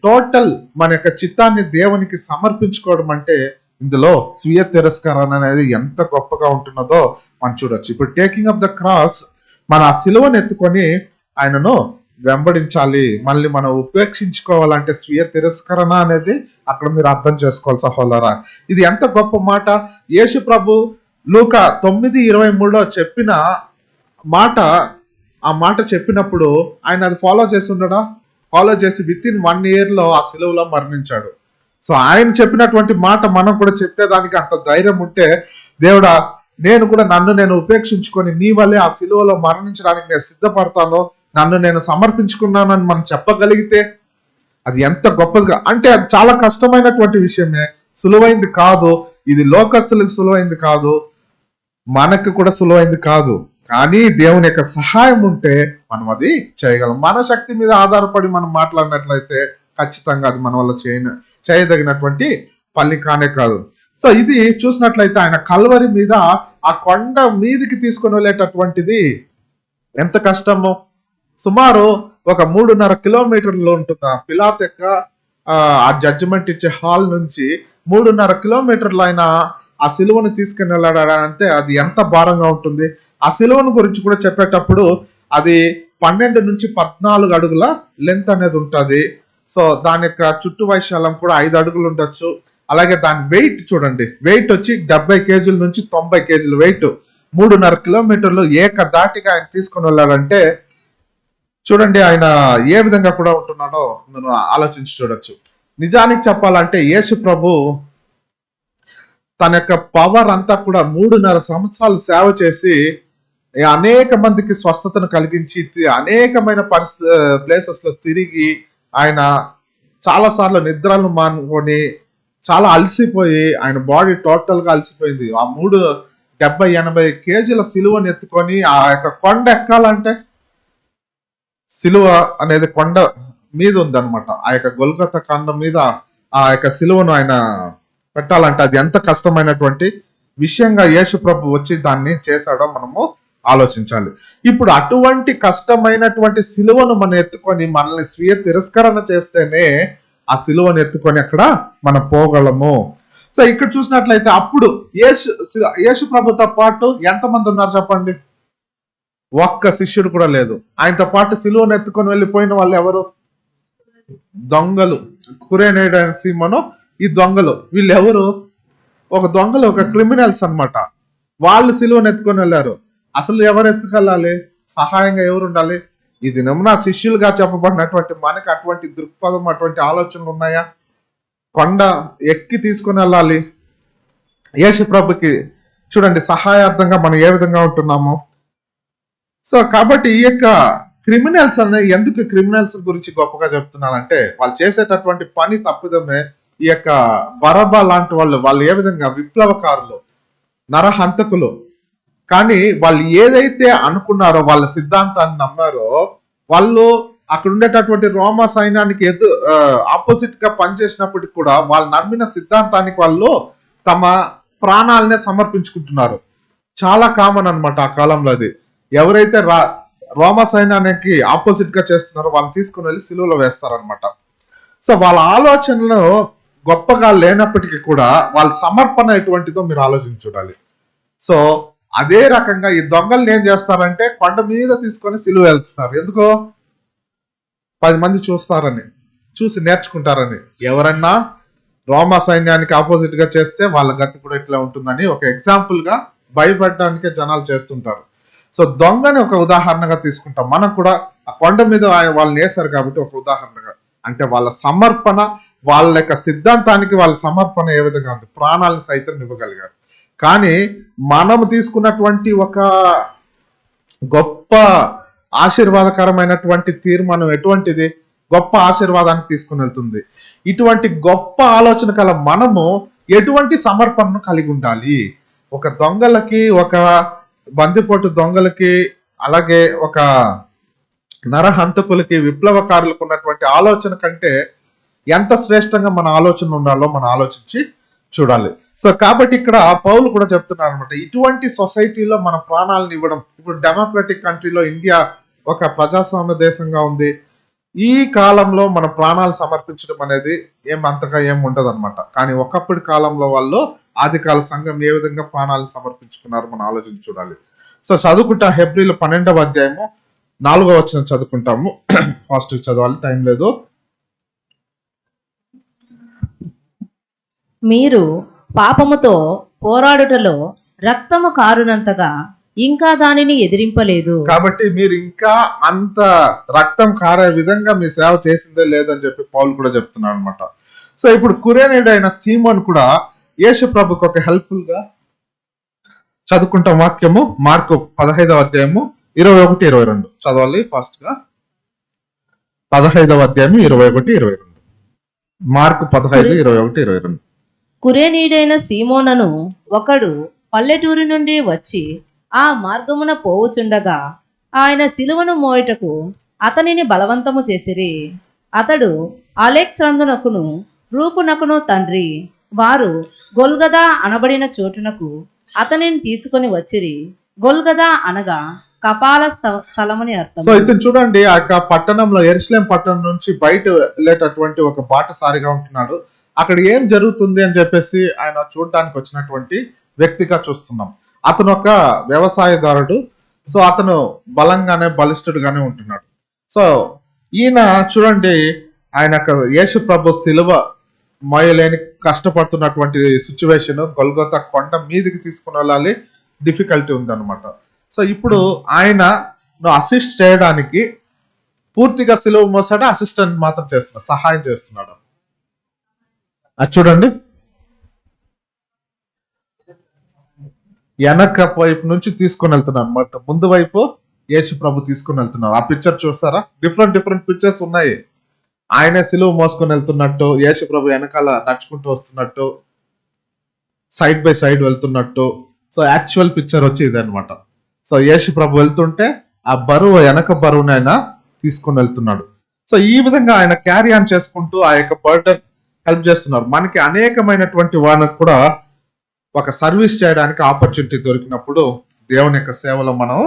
Speaker 1: టోటల్ మన యొక్క చిత్తాన్ని దేవునికి సమర్పించుకోవడం అంటే ఇందులో స్వీయ తిరస్కరణ అనేది ఎంత గొప్పగా ఉంటున్నదో మనం చూడొచ్చు. ఇప్పుడు టేకింగ్ అప్ ద క్రాస్, మన ఆ సిలువను ఎత్తుకొని ఆయనను వెంబడించాలి, మళ్ళీ మనం ఉపేక్షించుకోవాలంటే స్వీయ తిరస్కరణ అనేది అక్కడ మీరు అర్థం చేసుకోవాలి సహోదరా. ఇది ఎంత గొప్ప మాట. యేసు ప్రభు లూకా 9:23 చెప్పిన మాట, ఆ మాట చెప్పినప్పుడు ఆయన అది ఫాలో చేసి ఉండడా? ఫాలో చేసి విత్ ఇన్ 1 year లో ఆ సిలువలో మరణించాడు. సో ఆయన చెప్పినటువంటి మాట మనం కూడా చెప్పేదానికి అంత ధైర్యం ఉంటే, దేవుడా నేను కూడా నన్ను నేను ఉపేక్షించుకొని నీ వల్లే ఆ సిలువలో మరణించడానికి నేను సిద్ధపడతాను, నన్ను నేను సమర్పించుకున్నానని మనం చెప్పగలిగితే అది ఎంత గొప్పదిగా, అంటే అది చాలా కష్టమైనటువంటి విషయమే, సులువైంది కాదు. ఇది లోకస్తులకు సులువైంది కాదు, మనకు కూడా సులువైంది కాదు. కానీ దేవుని యొక్క సహాయం ఉంటే మనం అది చేయగలం. మన శక్తి మీద ఆధారపడి మనం మాట్లాడినట్లయితే ఖచ్చితంగా అది మన వల్ల చేయదగినటువంటి పని కానే కాదు. సో ఇది చూసినట్లయితే ఆయన కల్వరి మీద ఆ కొండ మీదికి తీసుకొని వెళ్ళేటటువంటిది ఎంత కష్టమో. సుమారు ఒక 3.5 కిలోమీటర్లు ఉంటుంది పిలాత్ యొక్క ఆ జడ్జిమెంట్ ఇచ్చే హాల్ నుంచి 3.5 కిలోమీటర్లు ఆయన ఆ సిలువను తీసుకుని వెళ్ళాడంటే అది ఎంత భారంగా ఉంటుంది. ఆ సిలువను గురించి కూడా చెప్పేటప్పుడు అది 12 నుంచి 14 అడుగుల లెంత్ అనేది ఉంటుంది. సో దాని యొక్క చుట్టూ వైశాల్యం కూడా 5 అడుగులు ఉండొచ్చు. అలాగే దాని వెయిట్ చూడండి, వెయిట్ వచ్చి 70 కేజీల నుంచి 90 కేజీల వెయిట్. 3.5 కిలోమీటర్లు ఏకదాటిగా ఆయన తీసుకుని వెళ్ళాడంటే చూడండి ఆయన ఏ విధంగా కూడా ఉంటున్నాడో మనం ఆలోచించి చూడొచ్చు. నిజానికి చెప్పాలంటే యేసు ప్రభు తన యొక్క పవర్ అంతా కూడా 3.5 సంవత్సరాలు సేవ చేసి అనేక మందికి స్వస్థతను కలిగించి అనేకమైన ప్లేసెస్ లో తిరిగి ఆయన చాలా సార్లు నిద్రలు మానుకొని చాలా అలసిపోయి ఆయన బాడీ టోటల్ గా అలసిపోయింది. ఆ 70-80 కేజీల సిలువను ఎత్తుకొని ఆ యొక్క కొండ ఎక్కాలంటే, సిలువ అనేది కొండ మీద ఉందన్నమాట. ఆ యొక్క గొల్గొతా కొండ మీద ఆ యొక్క సిలువను ఆయన పెట్టాలంటే అది ఎంత కష్టమైనటువంటి విషయంగా యేసు ప్రభు వచ్చి దాన్ని చేశాడో మనము ఆలోచించాలి. ఇప్పుడు అటువంటి కష్టమైనటువంటి సిలువను మనం ఎత్తుకొని మనల్ని స్వీయ తిరస్కరణ చేస్తేనే ఆ సిలువను ఎత్తుకొని అక్కడ మనం పోగలము. సో ఇక్కడ చూసినట్లయితే అప్పుడు యేసు ప్రభుతో పాటు ఎంతమంది ఉన్నారు చెప్పండి? ఒక్క శిష్యుడు కూడా లేదు. ఆయనతో పాటు సిలువను ఎత్తుకొని వెళ్ళిపోయిన వాళ్ళు ఎవరు? దొంగలు. కురేనేయుడు సీమోను, ఈ దొంగలు, వీళ్ళు ఎవరు? ఒక దొంగలు, ఒక క్రిమినల్స్ అన్నమాట. వాళ్ళు సిలువను ఎత్తుకొని వెళ్ళారు. అసలు ఎవరు ఎత్తుకెళ్ళాలి? సహాయంగా ఎవరు ఉండాలి? ఈ దినమున శిష్యులుగా చెప్పబడినటువంటి మనకి అటువంటి దృక్పథం, అటువంటి ఆలోచనలు ఉన్నాయా? కొండ ఎక్కి తీసుకుని వెళ్ళాలి. యేసు ప్రభుకి చూడండి సహాయార్థంగా మనం ఏ విధంగా ఉంటున్నాము. సో కాబట్టి ఈ యొక్క క్రిమినల్స్ అనే, ఎందుకు క్రిమినల్స్ గురించి గొప్పగా చెప్తున్నానంటే, వాళ్ళు చేసేటటువంటి పని తప్పిదమే. ఈ యొక్క బరబ్బా లాంటి వాళ్ళు ఏ విధంగా విప్లవకారులు, నరహంతకులు. కానీ వాళ్ళు ఏదైతే అనుకున్నారో, వాళ్ళ సిద్ధాంతాన్ని నమ్మారో, వాళ్ళు అక్కడ ఉండేటటువంటి రోమా సైన్యానికి ఆపోజిట్ గా పనిచేసినప్పటికి కూడా వాళ్ళు నమ్మిన సిద్ధాంతానికి వాళ్ళు తమ ప్రాణాలనే సమర్పించుకుంటున్నారు. చాలా కామన్ అన్నమాట ఆ కాలంలో అది. ఎవరైతే రోమా సైన్యానికి ఆపోజిట్ గా చేస్తున్నారో వాళ్ళని తీసుకుని వెళ్ళి సిలువలో వేస్తారనమాట. సో వాళ్ళ ఆలోచనలు గొప్పగా లేనప్పటికీ కూడా వాళ్ళ సమర్పణ ఎటువంటిదో మీరు ఆలోచించి చూడాలి. సో అదే రకంగా ఈ దొంగలు ఏం చేస్తారంటే కొండ మీద తీసుకొని సిలువ వెళ్తున్నారు. ఎందుకో? 10 మంది చూస్తారని, చూసి నేర్చుకుంటారని. ఎవరన్నా రోమా సైన్యానికి ఆపోజిట్ గా చేస్తే వాళ్ళ గతి కూడా ఇట్లా ఉంటుందని ఒక ఎగ్జాంపుల్ గా భయపడడానికే జనాలు చేస్తుంటారు. సో దొంగని ఒక ఉదాహరణగా తీసుకుంటాం. మనం కూడా ఆ కొండ మీద వాళ్ళని వేశారు కాబట్టి ఒక ఉదాహరణగా, అంటే వాళ్ళ సమర్పణ, వాళ్ళ యొక్క సిద్ధాంతానికి వాళ్ళ సమర్పణ ఏ విధంగా ఉంది, ప్రాణాలను సైతం ఇవ్వగలిగారు. కానీ మనము తీసుకున్నటువంటి ఒక గొప్ప ఆశీర్వాదకరమైనటువంటి తీర్మానం ఎటువంటిది? గొప్ప ఆశీర్వాదానికి తీసుకుని వెళ్తుంది. ఇటువంటి గొప్ప ఆలోచన కల మనము ఎటువంటి సమర్పణను కలిగి ఉండాలి? ఒక దొంగలకి, ఒక బందిపోటు దొంగలకి, అలాగే ఒక నరహంతకులకి, విప్లవకారులకు ఉన్నటువంటి ఆలోచన కంటే ఎంత శ్రేష్టంగా మన ఆలోచన ఉండాలో మనం ఆలోచించి చూడాలి. సో కాబట్టి ఇక్కడ పౌలు కూడా చెప్తున్నారు అనమాట, ఇటువంటి సొసైటీలో మన ప్రాణాలను ఇవ్వడం. ఇప్పుడు డెమోక్రటిక్ కంట్రీలో ఇండియా ఒక ప్రజాస్వామ్య దేశంగా ఉంది. ఈ కాలంలో మన ప్రాణాలు సమర్పించడం అనేది అంతగా ఉండదు అనమాట. కానీ ఒకప్పటి కాలంలో వాళ్ళు ఆదికాల సంఘం ఏ విధంగా ప్రాణాలను సమర్పించుకున్నారు మనం ఆలోచించి చూడాలి. సో చదువుకుంటా హెబ్రీల 12వ అధ్యాయము 4వ వచనం చదువుకుంటాము. ఫాస్ట్ చదవాలి, టైం లేదు.
Speaker 2: మీరు పాపముతో పోరాడుటలో రక్తము కారునంతగా ఇంకా దానిని ఎదిరింపలేదు.
Speaker 1: కాబట్టి మీరు ఇంకా అంత రక్తం కారే విధంగా మీ సేవ చేసిందే లేదని చెప్పి పౌలు కూడా చెప్తున్నాడు అనమాట. సో ఇప్పుడు కురేనేయుడు అయిన సీమోన్ కూడా యేసు ప్రభుకు ఒక హెల్ప్ఫుల్ గా చదువుకుంటాం వాక్యము. మార్కు 15వ అధ్యాయము 21-22 చదవాలి ఫాస్ట్ గా. 15వ అధ్యాయము 21-22. మార్కు 15:21-22.
Speaker 2: కురేనీడైన సీమోనను ఒకడు పల్లెటూరి నుండి వచ్చి ఆ మార్గమున పోవుచుండగా ఆయన సిలువను మోయుటకు అతనిని బలవంతము చేసిరి. అతడు అలెక్సాంద్రునకును రూపునకును తండ్రి. వారు గొల్గదా అనబడిన చోటునకు అతనిని తీసుకొని వచ్చిరి. గొల్గదా అనగా కపాల స్థలమని అర్థం.
Speaker 1: సో ఇతను చూడండి, ఆ యొక్క పట్టణంలో, యెరూషలేం పట్టణం నుంచి బయట వెళ్ళేటటువంటి ఒక బాటసారిగా ఉంటున్నాడు. అక్కడ ఏం జరుగుతుంది అని చెప్పేసి ఆయన చూడటానికి వచ్చినటువంటి వ్యక్తిగా చూస్తున్నాం. అతను ఒక వ్యవసాయదారుడు. సో అతను బలంగానే, బలిష్ఠుడుగానే ఉంటున్నాడు. సో ఈయన చూడండి, ఆయన యేసు ప్రభు సిలువ మోయలేని కష్టపడుతున్నటువంటి సిచ్యువేషన్, గొల్గొతా కొండ మీదికి తీసుకుని వెళ్ళాలి, డిఫికల్టీ ఉందన్నమాట. సో ఇప్పుడు ఆయన అసిస్ట్ చేయడానికి పూర్తిగా సిలువ మోసాడు, అసిస్టెంట్ మాత్రం చేస్తున్నాడు, సహాయం చేస్తున్నాడు. అది చూడండి, వెనక వైపు నుంచి తీసుకుని వెళ్తున్నాడు అనమాట. ముందు వైపు యేసు ప్రభు తీసుకుని వెళ్తున్నారు. ఆ పిక్చర్ చూస్తారా? డిఫరెంట్ పిక్చర్స్ ఉన్నాయి. ఆయనే సిలువ మోసుకొని వెళ్తున్నట్టు, యేసు ప్రభు వెనకాల నడుచుకుంటూ వస్తున్నట్టు, సైడ్ బై సైడ్ వెళ్తున్నట్టు. సో యాక్చువల్ పిక్చర్ వచ్చి ఇదన్నమాట. సో యేసు ప్రభు వెళ్తుంటే ఆ బరువు వెనక బరువునైనా తీసుకుని వెళ్తున్నాడు. సో ఈ విధంగా ఆయన క్యారీ ఆన్ చేసుకుంటూ ఆ యొక్క బర్డన్ హెల్ప్ చేస్తున్నారు. మనకి అనేకమైనటువంటి వాళ్ళకు కూడా ఒక సర్వీస్ చేయడానికి ఆపర్చునిటీ దొరికినప్పుడు దేవుని యొక్క సేవలో మనం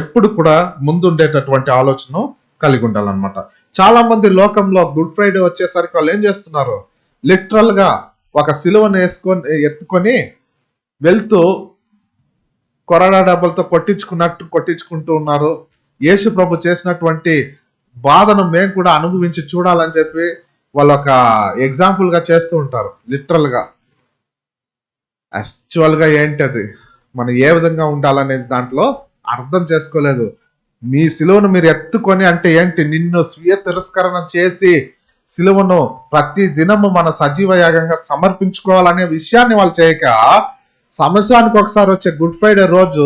Speaker 1: ఎప్పుడు కూడా ముందుండేటటువంటి ఆలోచన కలిగి ఉండాలన్నమాట. చాలా మంది లోకంలో గుడ్ ఫ్రైడే వచ్చేసరికి వాళ్ళు ఏం చేస్తున్నారు, లిటరల్ గా ఒక సిలువను ఎత్తుకొని వెళ్తూ కొరడా డబ్బలతో కొట్టించుకుంటూ ఉన్నారు. యేసు ప్రభు చేసినటువంటి బాధను మేము కూడా అనుభవించి చూడాలని చెప్పి వాళ్ళు ఒక ఎగ్జాంపుల్ గా చేస్తూ ఉంటారు. లిటరల్ గా యాక్చువల్ గా ఏంటది, మనం ఏ విధంగా ఉండాలనేది దాంట్లో అర్థం చేసుకోలేదు. మీ సిలువను మీరు ఎత్తుకొని అంటే ఏంటి, నిన్ను స్వీయ తిరస్కరణ చేసి సిలువను ప్రతి దినము మన సజీవ యాగంగా సమర్పించుకోవాలనే విషయాన్ని వాళ్ళు చేయక, సంవత్సరానికి ఒకసారి వచ్చే గుడ్ ఫ్రైడే రోజు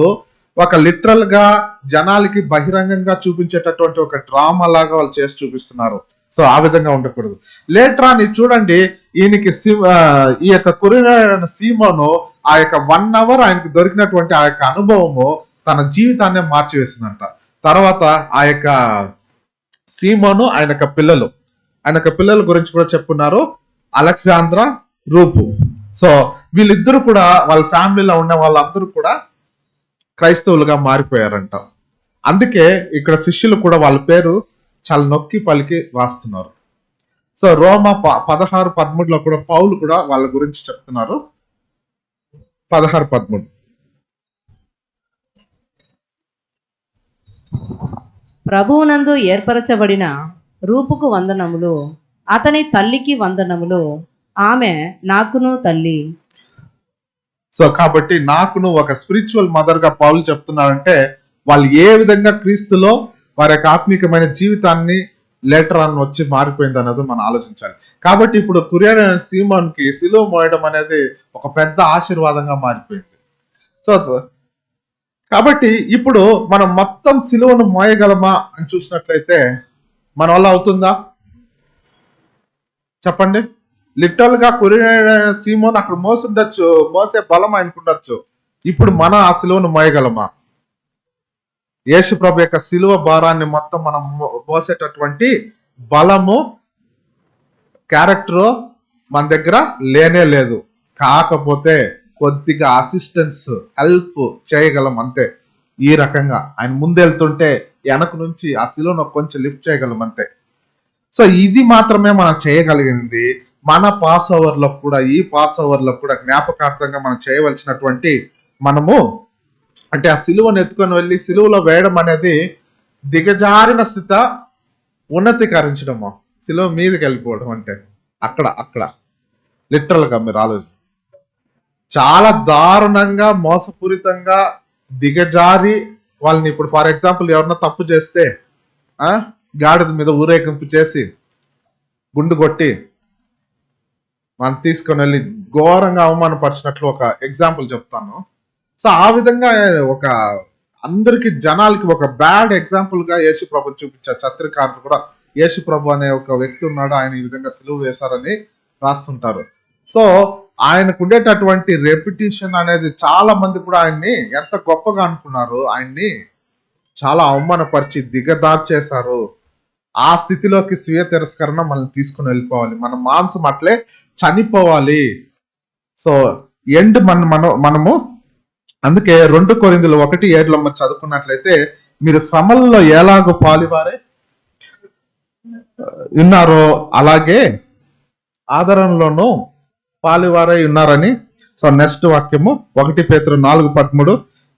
Speaker 1: ఒక లిటరల్ గా జనాలకి బహిరంగంగా చూపించేటటువంటి ఒక డ్రామా లాగా వాళ్ళు చేసి చూపిస్తున్నారు. సో ఆ విధంగా ఉండకూడదు. లేటర్ అని చూడండి, ఈయనకి ఈ యొక్క కురిన సీమోను ఆ యొక్క 1 hour ఆయనకు దొరికినటువంటి ఆ యొక్క అనుభవము తన జీవితాన్ని మార్చివేసిందంట. తర్వాత ఆ యొక్క సీమోను ఆయన యొక్క పిల్లల గురించి కూడా చెప్పున్నారు, అలెగ్జాంద్రా, రూపు. సో వీళ్ళిద్దరు కూడా వాళ్ళ ఫ్యామిలీలో ఉన్న వాళ్ళందరూ కూడా క్రైస్తవులుగా మారిపోయారంట. అందుకే ఇక్కడ శిష్యులు కూడా వాళ్ళ పేరు చాలా నొక్కి పలికి రాస్తున్నారు. సో రోమా 16:13 కూడా పౌలు కూడా వాళ్ళ గురించి చెప్తున్నారు. 16:13
Speaker 2: ప్రభువునందు ఏర్పరచబడిన రూపుకు వందనములు, అతని తల్లికి వందనములు, ఆమె నాకును తల్లి.
Speaker 1: సో కాబట్టి నాకును ఒక స్పిరిచువల్ మదర్ గా పౌలు చెప్తున్నారంటే వాళ్ళు ఏ విధంగా క్రీస్తులో వారి యొక్క ఆత్మీకమైన జీవితాన్ని లేటర్ అని వచ్చి మారిపోయింది అన్నది మనం ఆలోచించాలి. కాబట్టి ఇప్పుడు కురియర్ సీమోన్ కి సిలువ మోయడం అనేది ఒక పెద్ద ఆశీర్వాదంగా మారిపోయింది. సో కాబట్టి ఇప్పుడు మనం మొత్తం సిలువను మోయగలమా అని చూసినట్లయితే మన వల్ల అవుతుందా చెప్పండి? లిటరల్ గా కురియర్ సీమోన్ అక్కడ మోసే బలం ఆయనకుండొచ్చు. ఇప్పుడు మన ఆ సిలువను మోయగలమా? యేసు ప్రభు యొక్క సిలువ భారాన్ని మొత్తం మనం మోసేటటువంటి బలము, క్యారెక్టర్ మన దగ్గర లేనే లేదు. కాకపోతే కొద్దిగా అసిస్టెన్స్, హెల్ప్ చేయగలం అంతే. ఈ రకంగా ఆయన ముందెళ్తుంటే వెనక నుంచి ఆ సిలువను కొంచెం లిఫ్ట్ చేయగలం అంతే. సో ఇది మాత్రమే మనం చేయగలిగింది. మన పాస్ ఓవర్ లో కూడా, ఈ పాస్ ఓవర్ లో కూడా జ్ఞాపకార్థంగా మనం చేయవలసినటువంటి మనము అంటే ఆ సిలువను ఎత్తుకొని వెళ్ళి సిలువలో వేయడం అనేది దిగజారిన స్థితి ఉన్నతీకరించడము. సిలువ మీదకి వెళ్ళిపోవడం అంటే అక్కడ లిటరల్ గా మీరు ఆలోచించి చాలా దారుణంగా మోసపూరితంగా దిగజారి వాళ్ళని, ఇప్పుడు ఫర్ ఎగ్జాంపుల్ ఎవరన్నా తప్పు చేస్తే గాడిద మీద ఊరేగింపు చేసి గుండు కొట్టి మనం తీసుకొని వెళ్ళి ఘోరంగా అవమానపరిచినట్లు ఒక ఎగ్జాంపుల్ చెప్తాను. సో ఆ విధంగా ఒక అందరికి జనాలకి ఒక బ్యాడ్ ఎగ్జాంపుల్ గా యేసు ప్రభు చూపించారు. చత్రికారులు కూడా యేసు ప్రభు అనే ఒక వ్యక్తి ఉన్నాడు, ఆయన ఈ విధంగా సిలువ వేశారని రాస్తుంటారు. సో ఆయనకు ఉండేటటువంటి రెప్యుటేషన్ అనేది చాలా మంది కూడా ఆయన్ని ఎంత గొప్పగా అనుకున్నారు, ఆయన్ని చాలా అవమానపరిచి దిగదార్చేశారు. ఆ స్థితిలోకి స్వీయ తిరస్కరణ మనం తీసుకుని వెళ్ళిపోవాలి. మన మాంసం అట్లే చనిపోవాలి. సో ఎండ్ మనము అందుకే 2 కొరింథీయులు 1:7 చదువుకున్నట్లయితే, మీరు శ్రమల్లో ఎలాగో పాలివారే ఉన్నారో అలాగే ఆదరణలోనూ పాలివారై ఉన్నారని. సో నెక్స్ట్ వాక్యము 1 పేతురు 4:13,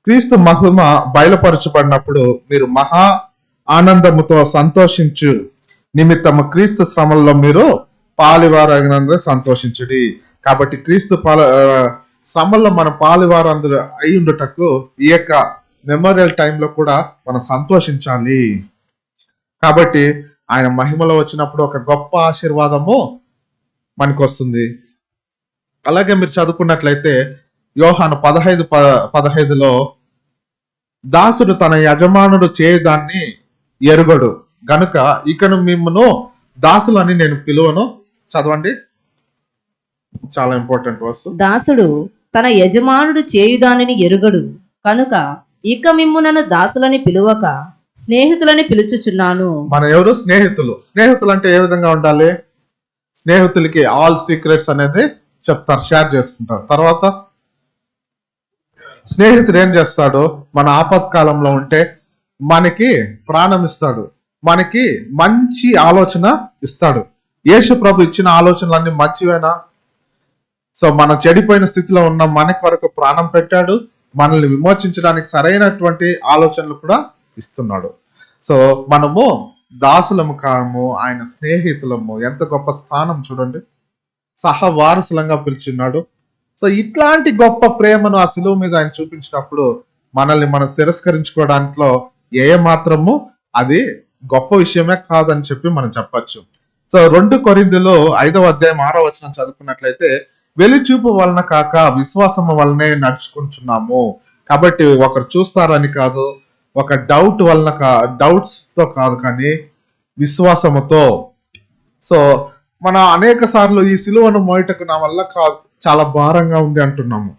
Speaker 1: క్రీస్తు మహిమ బయలుపరచబడినప్పుడు మీరు మహా ఆనందముతో సంతోషించు నిమిత్తము క్రీస్తు శ్రమల్లో మీరు పాలివారైనందుకు సంతోషించుడి. కాబట్టి క్రీస్తు శ్రమల్లో మన పాలివారందరూ అయి ఉండటకు ఈ యొక్క మెమోరియల్ టైంలో కూడా మనం సంతోషించాలి. కాబట్టి ఆయన మహిమలో వచ్చినప్పుడు ఒక గొప్ప ఆశీర్వాదము మనకు వస్తుంది. అలాగే మీరు చదువుకున్నట్లయితే యోహాను 15:15 దాసుడు తన యజమానుడు చేయదాన్ని ఎరుగడు గనుక ఇకను మిమ్మను దాసులని నేను పిలువను. చదవండి, చాలా ఇంపార్టెంట్ వర్స్.
Speaker 2: దాసుడు తన యజమానుడు చేయుదానిని ఎరుగడు. కనుక ఇక మిమ్మునను దాసులని పిలువక స్నేహితులని పిలుచుచున్నాను.
Speaker 1: మన ఎవరు? స్నేహితులు. స్నేహితులు అంటే ఏ విధంగా ఉండాలి? స్నేహితులకి ఆల్ సీక్రెట్స్ అనేది చెప్తారు, షేర్ చేసుకుంటారు. తర్వాత స్నేహితుడు ఏం చేస్తాడు? మన ఆపత్కాలంలో ఉంటే మనకి ప్రాణం ఇస్తాడు, మనకి మంచి ఆలోచన ఇస్తాడు. యేసు ప్రభు ఇచ్చిన ఆలోచనలన్నీ మంచివేనా? సో మనం చెడిపోయిన స్థితిలో ఉన్న మన కొరకు ప్రాణం పెట్టాడు, మనల్ని విమోచించడానికి సరైనటువంటి ఆలోచనలు కూడా ఇస్తున్నాడు. సో మనము దాసులము కాము, ఆయన స్నేహితులము. ఎంత గొప్ప స్థానం చూడండి, సహవారసులంగా పిలిచిన్నాడు. సో ఇట్లాంటి గొప్ప ప్రేమను ఆ సిలువ మీద ఆయన చూపించినప్పుడు మనల్ని మనం తిరస్కరించుకోవడానిలో ఏ మాత్రము అది గొప్ప విషయమే కాదని చెప్పి మనం చెప్పచ్చు. సో 2 కొరింథీయులు 5వ అధ్యాయం 6వ వచనం చదువుకున్నట్లయితే, వెలిచూపు వలన కాక విశ్వాసము వలనే నడుచుకుంటున్నాము. కాబట్టి ఒకరు చూస్తారని కాదు, ఒక డౌట్ వలన డౌట్స్ తో కాదు, కానీ విశ్వాసముతో. సో మనం అనేక సార్లు ఈ సిలువను మోయటకు నా వల్ల కాదు, చాలా భారంగా ఉంది అంటున్నాము.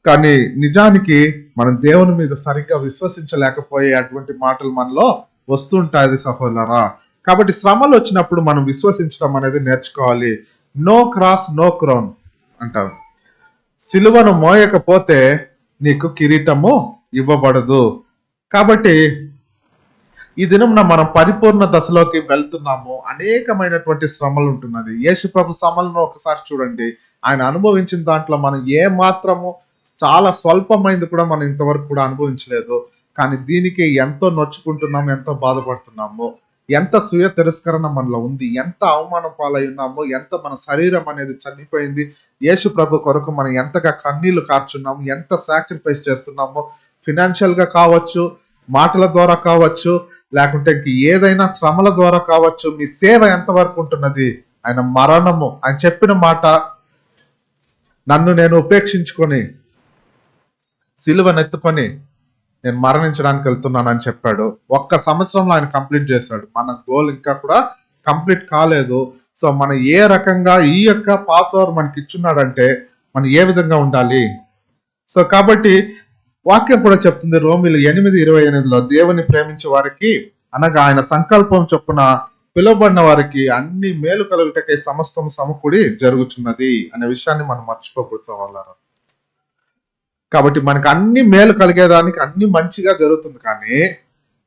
Speaker 1: కానీ నిజానికి మనం దేవుని మీద సరిగ్గా విశ్వసించలేకపోయే అటువంటి మాటలు మనలో వస్తుంటాయి సహోదరా. కాబట్టి శ్రమలు వచ్చినప్పుడు మనం విశ్వసించడం అనేది నేర్చుకోవాలి. నో క్రాస్ నో క్రౌన్ అంటారు. సిలువను మోయకపోతే నీకు కిరీటము ఇవ్వబడదు. కాబట్టి ఈ దినం మనం పరిపూర్ణ దశలోకి వెళ్తున్నాము. అనేకమైనటువంటి శ్రమలు ఉంటున్నది. యేసు ప్రభు శ్రమలను ఒకసారి చూడండి. ఆయన అనుభవించిన దాంట్లో మనం ఏ మాత్రము, చాలా స్వల్పమైంది కూడా మనం ఇంతవరకు కూడా అనుభవించలేదు. కానీ దీనికి ఎంతో నొచ్చుకుంటున్నాము, ఎంతో బాధపడుతున్నాము, ఎంత స్వీయ తిరస్కరణ మనలో ఉంది, ఎంత అవమానం పాలై ఉన్నాము, ఎంత మన శరీరం అనేది చనిపోయింది. యేసు ప్రభు కొరకు మనం ఎంతగా కన్నీళ్లు కార్చున్నాము, ఎంత సాక్రిఫైస్ చేస్తున్నాము. ఫినాన్షియల్ గా కావచ్చు, మాటల ద్వారా కావచ్చు, లేకుంటే ఏదైనా శ్రమల ద్వారా కావచ్చు. మీ సేవ ఎంతవరకు ఉంటున్నది? ఆయన మరణము, ఆయన చెప్పిన మాట, నన్ను నేను ఉపేక్షించుకొని సిలువనెత్తుకొని నేను మరణించడానికి వెళ్తున్నాను అని చెప్పాడు. 1 సంవత్సరంలో ఆయన కంప్లీట్ చేశాడు. మన గోల్ ఇంకా కూడా కంప్లీట్ కాలేదు. సో మనం ఏ రకంగా ఈ యొక్క పాస్ ఓవర్ మనకి ఇచ్చున్నాడంటే మనం ఏ విధంగా ఉండాలి. సో కాబట్టి వాక్యం కూడా చెప్తుంది రోమీయులు 8:28లో, దేవుని ప్రేమించే వారికి అనగా ఆయన సంకల్పం చొప్పున పిలువబడిన వారికి అన్ని మేలు కలుగుటకై సమస్తం సమకూడి జరుగుతున్నది అనే విషయాన్ని మనం మర్చిపోకూడదు వాళ్ళ. కాబట్టి మనకి అన్ని మేలు కలిగేదానికి అన్ని మంచిగా జరుగుతుంది.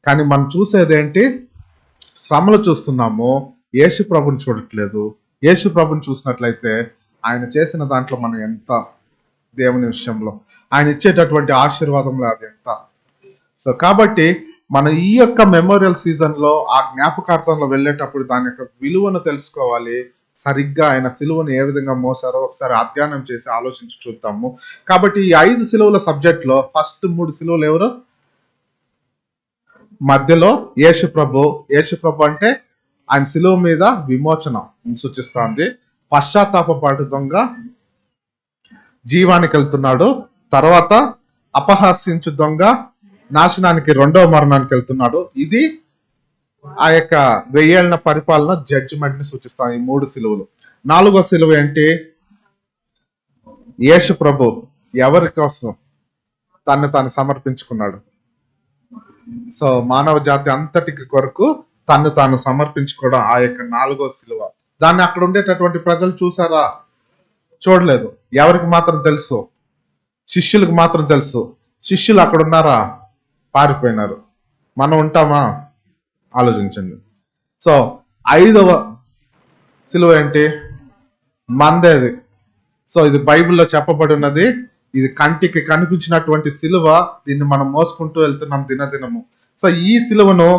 Speaker 1: కానీ మనం చూసేది ఏంటి? శ్రమలు చూస్తున్నాము, యేసు ప్రభుని చూడట్లేదు. యేసు ప్రభుని చూసినట్లయితే ఆయన చేసిన దాంట్లో మనం ఎంత, దేవుని విషయంలో ఆయన ఇచ్చేటటువంటి ఆశీర్వాదంలో అది ఎంత. సో కాబట్టి మనం ఈ యొక్క మెమోరియల్ సీజన్ లో ఆ జ్ఞాపకార్థంలో వెళ్ళేటప్పుడు దాని యొక్క విలువను తెలుసుకోవాలి. సరిగ్గా ఆయన సిలువను ఏ విధంగా మోసారో ఒకసారి అధ్యయనం చేసి ఆలోచించి చూద్దాము. కాబట్టి ఈ 5 సిలువల సబ్జెక్ట్ లో ఫస్ట్ 3 సిలువలు ఎవరు? మధ్యలో యేసు ప్రభు. యేసు ప్రభు అంటే ఆయన సిలువ మీద విమోచన సూచిస్తుంది. పశ్చాత్తాపపడు దొంగ జీవానికి వెళ్తున్నాడు. తర్వాత అపహాస్యించు దొంగ నాశనానికి, 2వ మరణానికి వెళ్తున్నాడు. ఇది ఆ యొక్క 1000 ఏళ్ల పరిపాలన జడ్జిమెంట్ ని సూచిస్తాయి ఈ 3 సిలువలు. 4వ సిలువ ఏంటి? యేసు ప్రభు ఎవరి కోసం తను తాను సమర్పించుకున్నాడు. సో మానవ జాతి అంతటికి కొరకు తను తాను సమర్పించుకోవడం ఆ యొక్క 4వ సిలువ. దాన్ని అక్కడ ఉండేటటువంటి ప్రజలు చూసారా? చూడలేదు. ఎవరికి మాత్రం తెలుసు? శిష్యులకు మాత్రం తెలుసు. శిష్యులు అక్కడ ఉన్నారా? పారిపోయినారు. మనం ఉంటామా? ఆలోచించండి. సో 5వ సిలువ ఏంటి? మందేది. సో ఇది బైబిల్లో చెప్పబడి ఉన్నది. ఇది కంటికి కనిపించినటువంటి సిలువ. దీన్ని మనం మోసుకుంటూ వెళ్తున్నాం దినదినము. సో ఈ సిలువను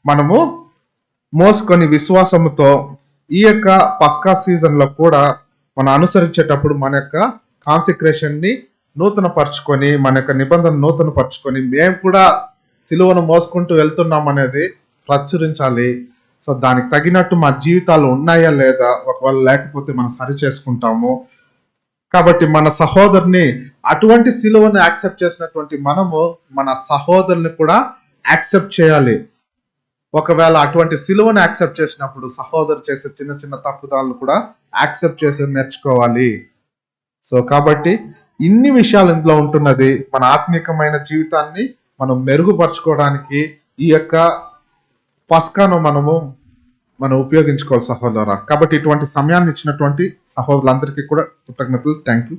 Speaker 1: మనము మోసుకొని విశ్వాసముతో ఈ యొక్క పస్కా సీజన్ లో కూడా మనం అనుసరించేటప్పుడు మన యొక్క కాన్సిక్రేషన్ ని నూతన పరుచుకొని, మన యొక్క నిబంధన నూతన పరుచుకొని మేము కూడా సిలువను మోసుకుంటూ వెళ్తున్నాం అనేది ప్రచురించాలి. సో దానికి తగినట్టు మా జీవితాలు ఉన్నాయా లేదా, ఒకవేళ లేకపోతే మనం సరి చేసుకుంటాము. కాబట్టి మన సహోదరుని అటువంటి సిలువను యాక్సెప్ట్ చేసినటువంటి మనము మన సహోదరుని కూడా యాక్సెప్ట్ చేయాలి. ఒకవేళ అటువంటి సిలువను యాక్సెప్ట్ చేసినప్పుడు సహోదరు చేసే చిన్న చిన్న తప్పుదాలను కూడా యాక్సెప్ట్ చేసి నేర్చుకోవాలి. సో కాబట్టి ఇన్ని విషయాలు ఇందులో ఉంటున్నది. మన ఆత్మీయమైన జీవితాన్ని మనం మెరుగుపరచుకోవడానికి ఈ యొక్క పస్కాను మనం ఉపయోగించుకోవాలి సహోదరా. కాబట్టి ఇటువంటి సమయాన్ని ఇచ్చినటువంటి సహోదరులందరికీ కూడా కృతజ్ఞతలు. Thank you.